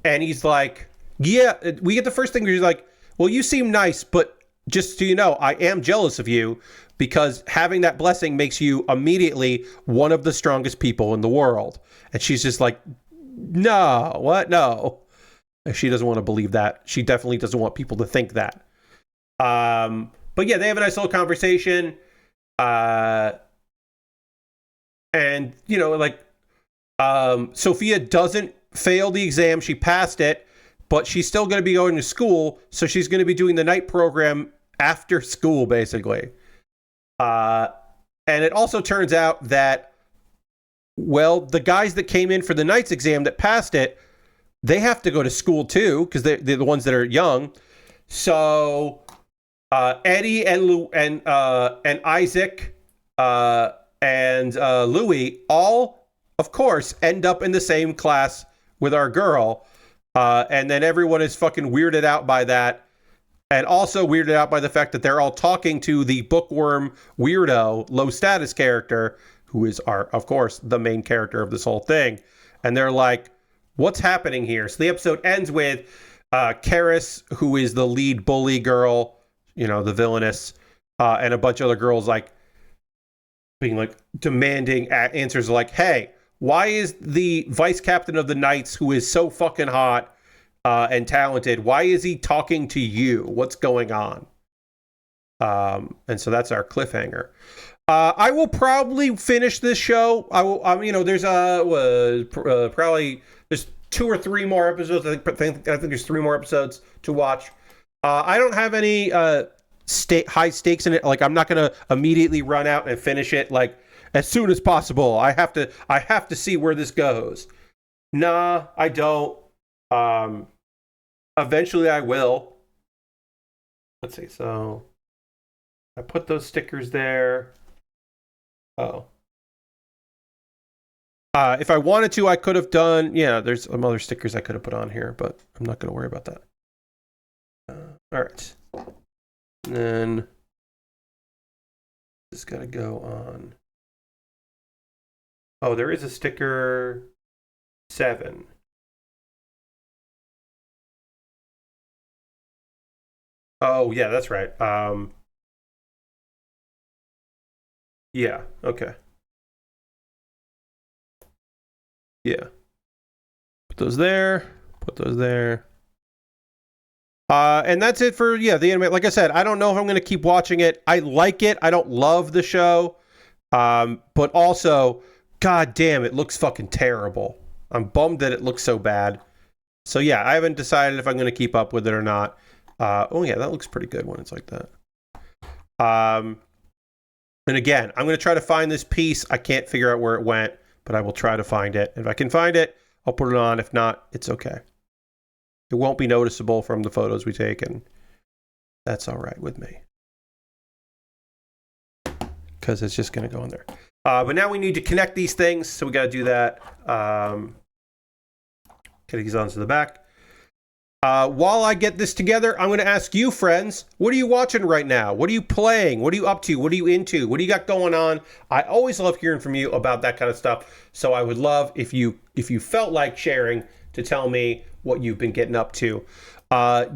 he's like, yeah, we get the first thing where he's like, well, you seem nice, but just so you know, I am jealous of you because having that blessing makes you immediately one of the strongest people in the world. And she's just like, no, what? No. She doesn't want to believe that. She definitely doesn't want people to think that. But yeah, they have a nice little conversation. And, Sophia doesn't fail the exam. She passed it, but she's still going to be going to school. So she's going to be doing the night program after school, basically. And it also turns out that, well, the guys that came in for the night's exam that passed it, they have to go to school too, because they're the ones that are young. So Eddie and Isaac and Louis all, of course, end up in the same class with our girl. And then everyone is fucking weirded out by that. And also weirded out by the fact that they're all talking to the bookworm weirdo, low status character, who is of course, the main character of this whole thing. And they're like, what's happening here? So the episode ends with Karis, who is the lead bully girl, the villainess, and a bunch of other girls being demanding answers like, hey, why is the vice captain of the Knights, who is so fucking hot and talented, why is he talking to you? What's going on? And so that's our cliffhanger. I will probably finish this show. I will. There's probably there's 2 or 3 more episodes. I think there's 3 more episodes to watch. I don't have any high stakes in it. I'm not gonna immediately run out and finish it as soon as possible. I have to see where this goes. Nah, I don't. Eventually I will. Let's see. So I put those stickers there. Oh. If I wanted to, I could have done, there's some other stickers I could have put on here, but I'm not going to worry about that. All right. And then this got to go on. Oh, there is a sticker 7. Oh, yeah, that's right. Yeah, okay. Yeah. Put those there. And that's it for, the anime. Like I said, I don't know if I'm going to keep watching it. I like it. I don't love the show. But also, god damn, it looks fucking terrible. I'm bummed that it looks so bad. So yeah, I haven't decided if I'm going to keep up with it or not. Oh yeah, that looks pretty good when it's like that. And again, I'm going to try to find this piece. I can't figure out where it went, but I will try to find it. If I can find it, I'll put it on. If not, it's okay. It won't be noticeable from the photos we take, and that's all right with me. Because it's just going to go in there. But now we need to connect these things, so we got to do that. Get these onto the back. While I get this together, I'm going to ask you, friends, what are you watching right now? What are you playing? What are you up to? What are you into? What do you got going on? I always love hearing from you about that kind of stuff. So I would love if you felt like sharing to tell me what you've been getting up to.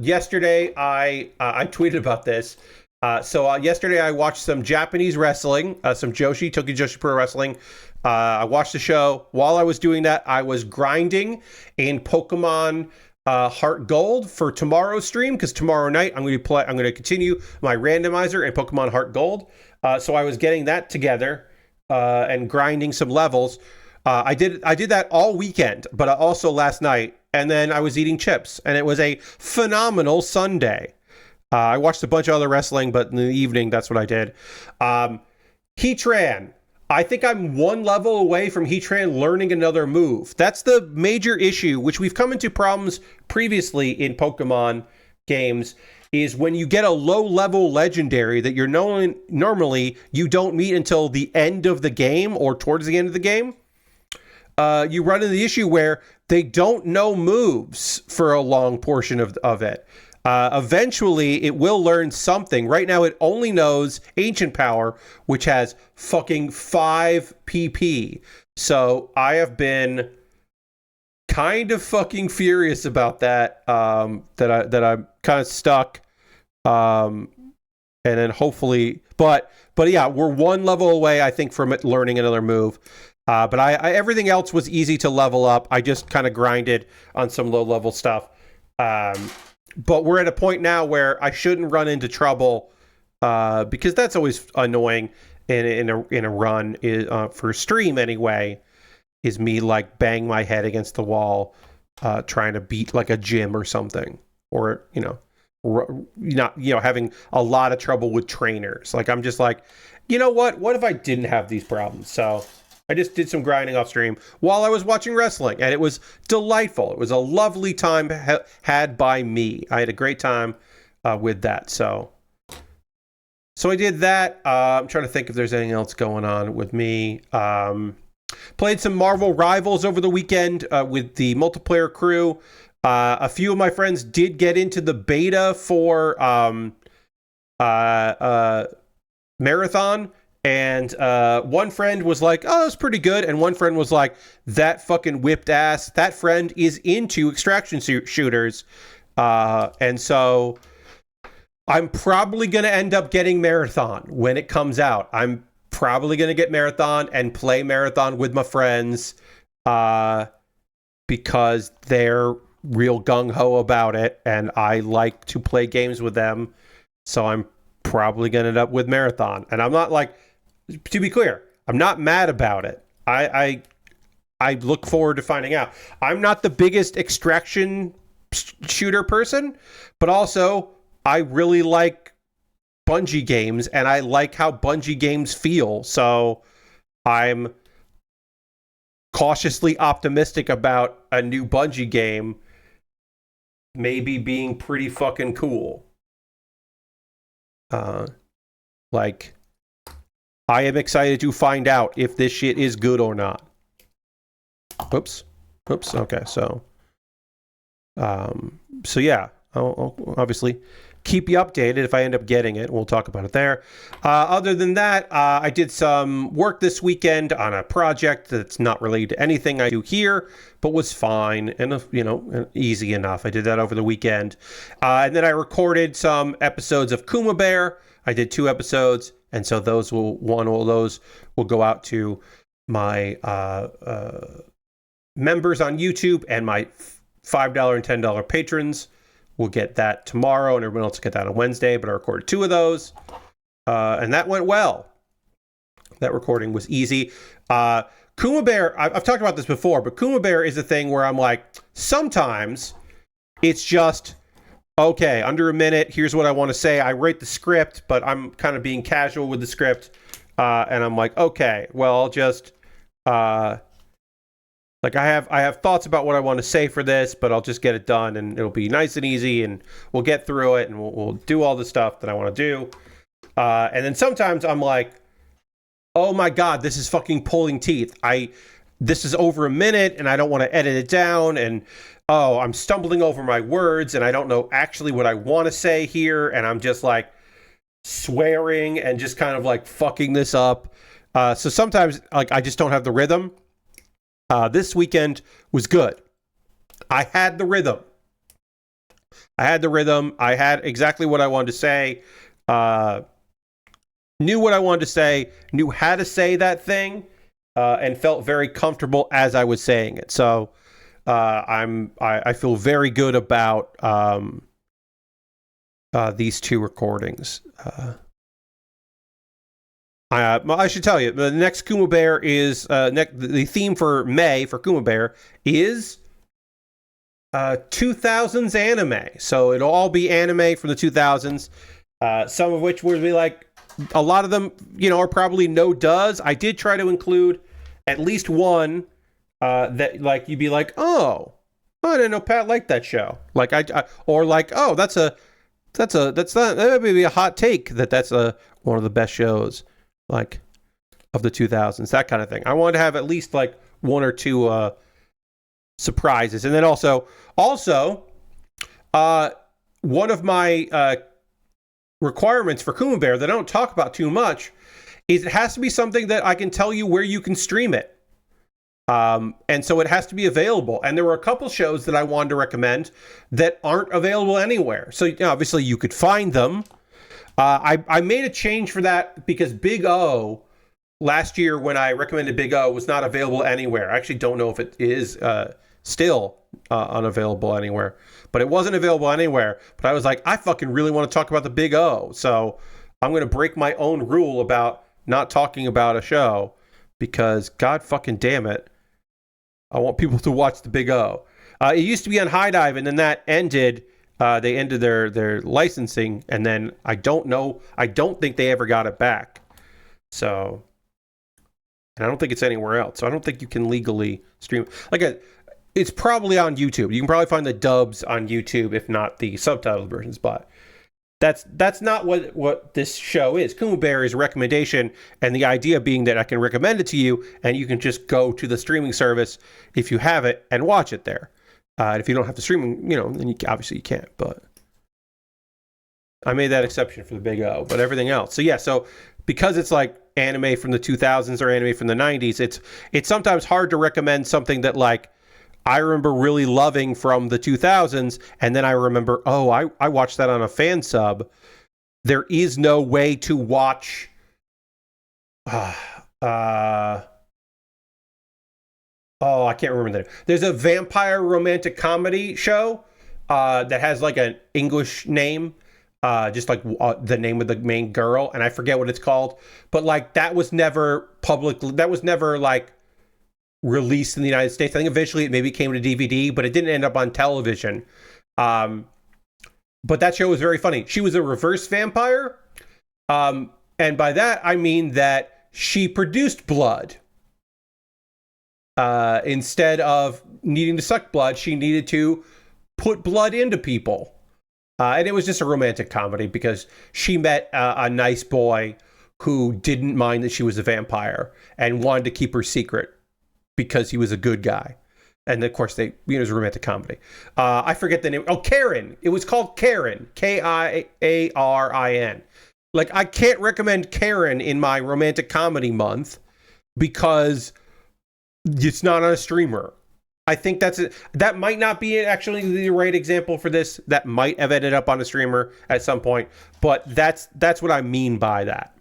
Yesterday, I tweeted about this. Yesterday I watched some Japanese wrestling, some Tokyo Joshi Pro Wrestling. I watched the show. While I was doing that, I was grinding in Pokemon Heart Gold for tomorrow's stream, because tomorrow night I'm going to continue my randomizer in Pokemon Heart Gold. So I was getting that together and grinding some levels. I did that all weekend, but also last night, and then I was eating chips, and it was a phenomenal Sunday. I watched a bunch of other wrestling, but in the evening, that's what I did. Heatran. I think I'm one level away from Heatran learning another move. That's the major issue, which we've come into problems previously in Pokemon games, is when you get a low-level legendary that you're normally you don't meet until the end of the game or towards the end of the game. You run into the issue where they don't know moves for a long portion of it. Eventually, it will learn something. Right now, it only knows Ancient Power, which has fucking 5 PP. So I have been kind of fucking furious about that. That I'm kind of stuck. And then hopefully, but yeah, we're one level away, I think, from it learning another move. But I everything else was easy to level up. I just kind of grinded on some low level stuff. But we're at a point now where I shouldn't run into trouble, because that's always annoying in a run for stream anyway. Is me like bang my head against the wall, trying to beat like a gym or something, or having a lot of trouble with trainers. Like I'm just like, you know what? What if I didn't have these problems? So I just did some grinding off stream while I was watching wrestling, and it was delightful. It was a lovely time had by me. I had a great time with that. So I did that. I'm trying to think if there's anything else going on with me. Played some Marvel Rivals over the weekend with the multiplayer crew. A few of my friends did get into the beta for Marathon. And one friend was like, oh, that's pretty good. And one friend was like, that fucking whipped ass. That friend is into extraction shooters. And so I'm probably going to end up getting Marathon when it comes out. I'm probably going to get Marathon and play Marathon with my friends because they're real gung-ho about it. And I like to play games with them. So I'm probably going to end up with Marathon. And I'm not like... To be clear, I'm not mad about it. I look forward to finding out. I'm not the biggest extraction shooter person, but also I really like Bungie games, and I like how Bungie games feel. So I'm cautiously optimistic about a new Bungie game maybe being pretty fucking cool. I am excited to find out if this shit is good or not. Oops. Okay, so yeah, I'll obviously keep you updated if I end up getting it. We'll talk about it there. Other than that, I did some work this weekend on a project that's not related to anything I do here, but was fine and easy enough. I did that over the weekend, and then I recorded some episodes of Kuma Baer. I did 2 episodes. And so one of those will go out to my members on YouTube, and my $5 and $10 patrons will get that tomorrow, and everyone else will get that on Wednesday. But I recorded 2 of those, and that went well. That recording was easy. Kuma Baer, I've talked about this before, but Kuma Baer is a thing where I'm like, sometimes it's just... okay, under a minute, here's what I want to say. I write the script, but I'm kind of being casual with the script. And I'm like, okay, well, I'll just Like I have thoughts about what I want to say for this, but I'll just get it done, and it'll be nice and easy, and we'll get through it, and we'll do all the stuff that I want to do. And then sometimes I'm like, oh my god, this is fucking pulling teeth. This is over a minute, and I don't want to edit it down, and oh, I'm stumbling over my words, and I don't know actually what I want to say here, and I'm just like swearing and just kind of like fucking this up. So sometimes like I just don't have the rhythm. This weekend was good. I had the rhythm. I had exactly what I wanted to say. Knew what I wanted to say. Knew how to say that thing, and felt very comfortable as I was saying it. So I feel very good about these two recordings. I should tell you, the next Kuma Baer is the theme for May for Kuma Baer is 2000s anime. So it'll all be anime from the 2000s. Some of which would be like, a lot of them, are probably no does. I did try to include at least one that like you'd be like, oh, I didn't know Pat liked that show. Like or like, oh, that would be a hot take that's one of the best shows like of the 2000s, that kind of thing. I wanted to have at least like one or two surprises. And then also one of my requirements for Kuma Baer that I don't talk about too much is it has to be something that I can tell you where you can stream it. And so it has to be available. And there were a couple shows that I wanted to recommend that aren't available anywhere. So obviously you could find them. I made a change for that because Big O, last year when I recommended Big O, was not available anywhere. I actually don't know if it is still unavailable anywhere. But it wasn't available anywhere. But I was like, I fucking really want to talk about the Big O. So I'm going to break my own rule about not talking about a show because god fucking damn it, I want people to watch the Big O. It used to be on High Dive, and then that ended. They ended their licensing, and then I don't think they ever got it back. So, and I don't think it's anywhere else. So I don't think you can legally stream. It's probably on YouTube. You can probably find the dubs on YouTube, if not the subtitled versions. But that's not what this show is. Kuma Baer is a recommendation, and the idea being that I can recommend it to you, and you can just go to the streaming service if you have it and watch it there. If you don't have the streaming, then obviously you can't. But I made that exception for the Big O, but everything else. So yeah, so because it's like anime from the 2000s or anime from the 90s, it's sometimes hard to recommend something that like I remember really loving from the 2000s, and then I remember, oh, I watched that on a fan sub. There is no way to watch. Oh, I can't remember that. There's a vampire romantic comedy show that has like an English name, just like the name of the main girl, and I forget what it's called. But like that was never like released in the United States. I think eventually it maybe came to DVD, but it didn't end up on television. But that show was very funny. She was a reverse vampire, and by that I mean that she produced blood. Instead of needing to suck blood, she needed to put blood into people. And it was just a romantic comedy because she met a nice boy who didn't mind that she was a vampire and wanted to keep her secret because he was a good guy. And of course, it was a romantic comedy. I forget the name. Oh, Karen. It was called Karen. Kiarin. Like, I can't recommend Karen in my romantic comedy month because it's not on a streamer. I think that might not be actually the right example for this. That might have ended up on a streamer at some point, but that's what I mean by that.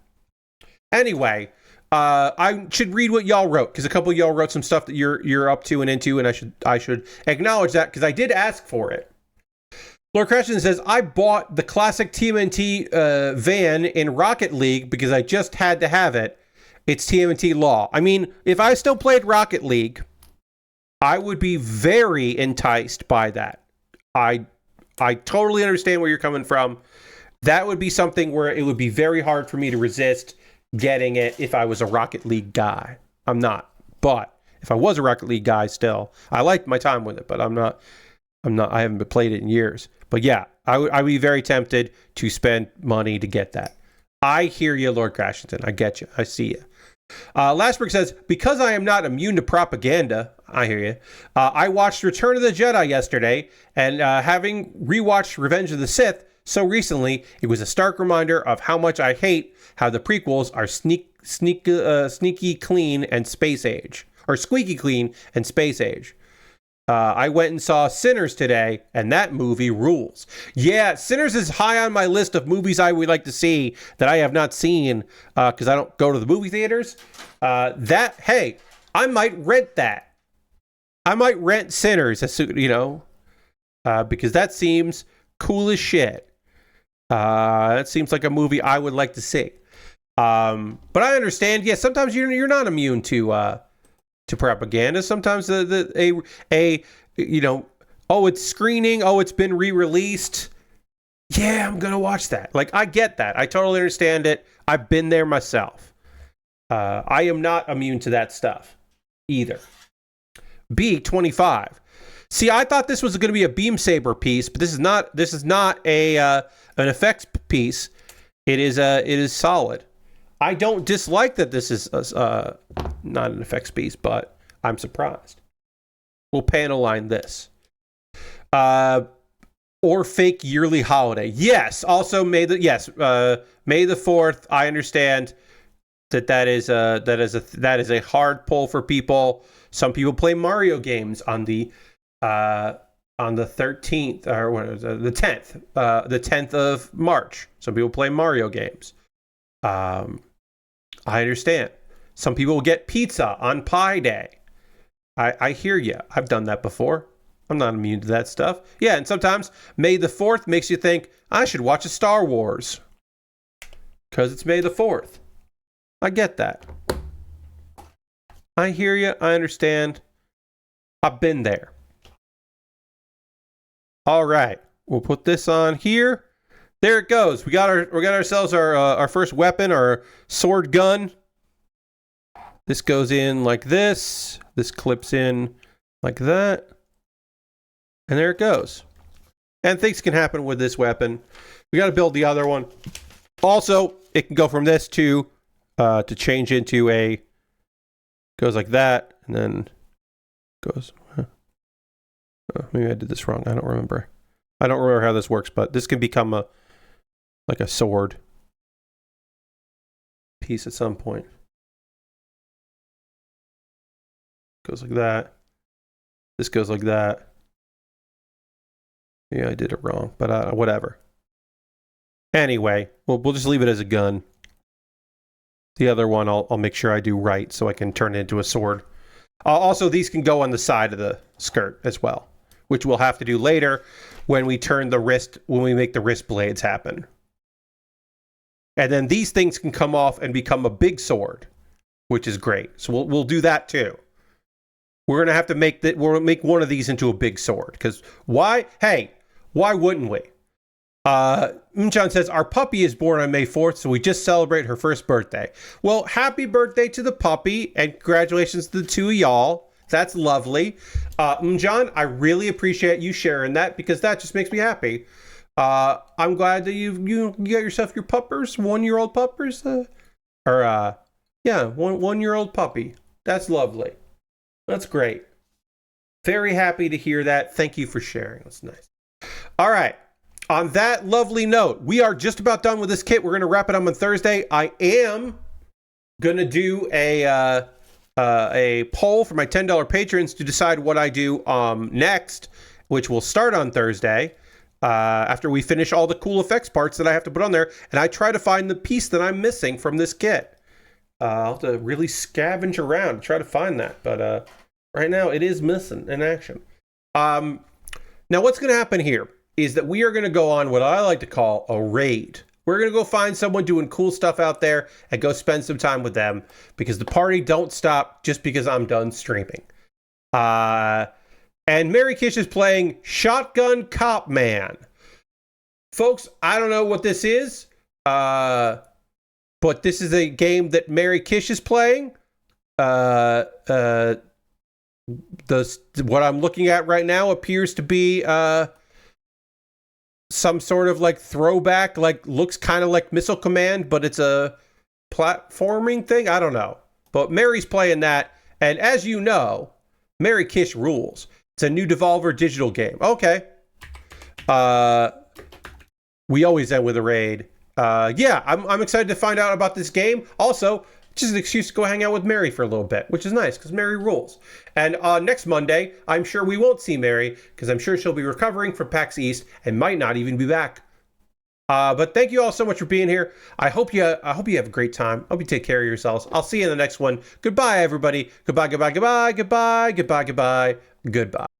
Anyway, I should read what y'all wrote because a couple of y'all wrote some stuff that you're up to and into, and I should acknowledge that because I did ask for it. Lord Christian says, I bought the classic TMNT van in Rocket League because I just had to have it. It's TMNT law. I mean, if I still played Rocket League, I would be very enticed by that. I totally understand where you're coming from. That would be something where it would be very hard for me to resist getting it if I was a Rocket League guy. I'm not. But if I was a Rocket League guy still. I liked my time with it, but I haven't played it in years. But yeah, I would be very tempted to spend money to get that. I hear you, Lord Crashington. I get you. I see you. Lastberg says, because I am not immune to propaganda, I hear you. I watched Return of the Jedi yesterday, and having rewatched Revenge of the Sith so recently, it was a stark reminder of how much I hate how the prequels are sneaky clean and space age, or squeaky clean and space age. I went and saw Sinners today, and that movie rules. Yeah, Sinners is high on my list of movies I would like to see that I have not seen because I don't go to the movie theaters. Hey, I might rent that. I might rent Sinners, because that seems cool as shit. That seems like a movie I would like to see. But I understand. Yeah, sometimes you're not immune to propaganda. Sometimes it's screening. Oh, it's been re-released. Yeah, I'm gonna watch that. Like, I get that. I totally understand it. I've been there myself. I am not immune to that stuff either. B25. See, I thought this was going to be a beam saber piece, but this is not. This is not an effects piece. It is solid. I don't dislike that this is not an effects piece, but I'm surprised. We'll panel line this. Or fake yearly holiday. Yes. Also, May the 4th. I understand that is a hard pull for people. Some people play Mario games on the 13th, or what is it, the 10th, the 10th of March. Some people play Mario games. I understand. Some people will get pizza on Pi Day. I hear you. I've done that before. I'm not immune to that stuff. Yeah, and sometimes May the 4th makes you think, I should watch a Star Wars. Because it's May the 4th. I get that. I hear you. I understand. I've been there. All right. We'll put this on here. There it goes. We got ourselves our first weapon, our sword gun. This goes in like this. This clips in like that. And there it goes. And things can happen with this weapon. We got to build the other one. Also, it can go from this to change into a, goes like that, and then goes. Oh, maybe I did this wrong. I don't remember how this works, but this can become like a sword piece at some point. Goes like that. This goes like that. Yeah, I did it wrong, but whatever. Anyway, we'll just leave it as a gun. The other one I'll make sure I do right so I can turn it into a sword. Also, these can go on the side of the skirt as well, which we'll have to do later when we make the wrist blades happen. And then these things can come off and become a big sword, which is great. So we'll do that too. We're gonna have to make one of these into a big sword, because why? Hey, why wouldn't we? Mchan says, our puppy is born on May 4th, so we just celebrate her first birthday. Well, happy birthday to the puppy, and congratulations to the two of y'all. That's lovely. Mchan, I really appreciate you sharing that, because that just makes me happy. I'm glad that you got yourself your puppers, 1-year-old puppers. One-year-old puppy. That's lovely. That's great. Very happy to hear that. Thank you for sharing. That's nice. All right. On that lovely note, we are just about done with this kit. We're going to wrap it up on Thursday. I am going to do a poll for my $10 patrons to decide what I do next, which will start on Thursday after we finish all the cool effects parts that I have to put on there. And I try to find the piece that I'm missing from this kit. I'll have to really scavenge around to try to find that. But right now, it is missing in action. Now, what's going to happen here is that we are going to go on what I like to call a raid. We're going to go find someone doing cool stuff out there and go spend some time with them, because the party don't stop just because I'm done streaming. And Mary Kish is playing Shotgun Cop Man. Folks, I don't know what this is, but this is a game that Mary Kish is playing. what I'm looking at right now appears to be some sort of like throwback, like looks kind of like Missile Command, but it's a platforming thing. I don't know. But Mary's playing that, and as you know, Mary Kish rules. It's a new Devolver Digital game. Okay. We always end with a raid. Yeah, I'm excited to find out about this game. Also, just an excuse to go hang out with Mary for a little bit, which is nice because Mary rules. And next Monday, I'm sure we won't see Mary because I'm sure she'll be recovering from PAX East and might not even be back. But thank you all so much for being here. I hope you have a great time. I hope you take care of yourselves. I'll see you in the next one. Goodbye, everybody. Goodbye, goodbye, goodbye, goodbye, goodbye, goodbye, goodbye.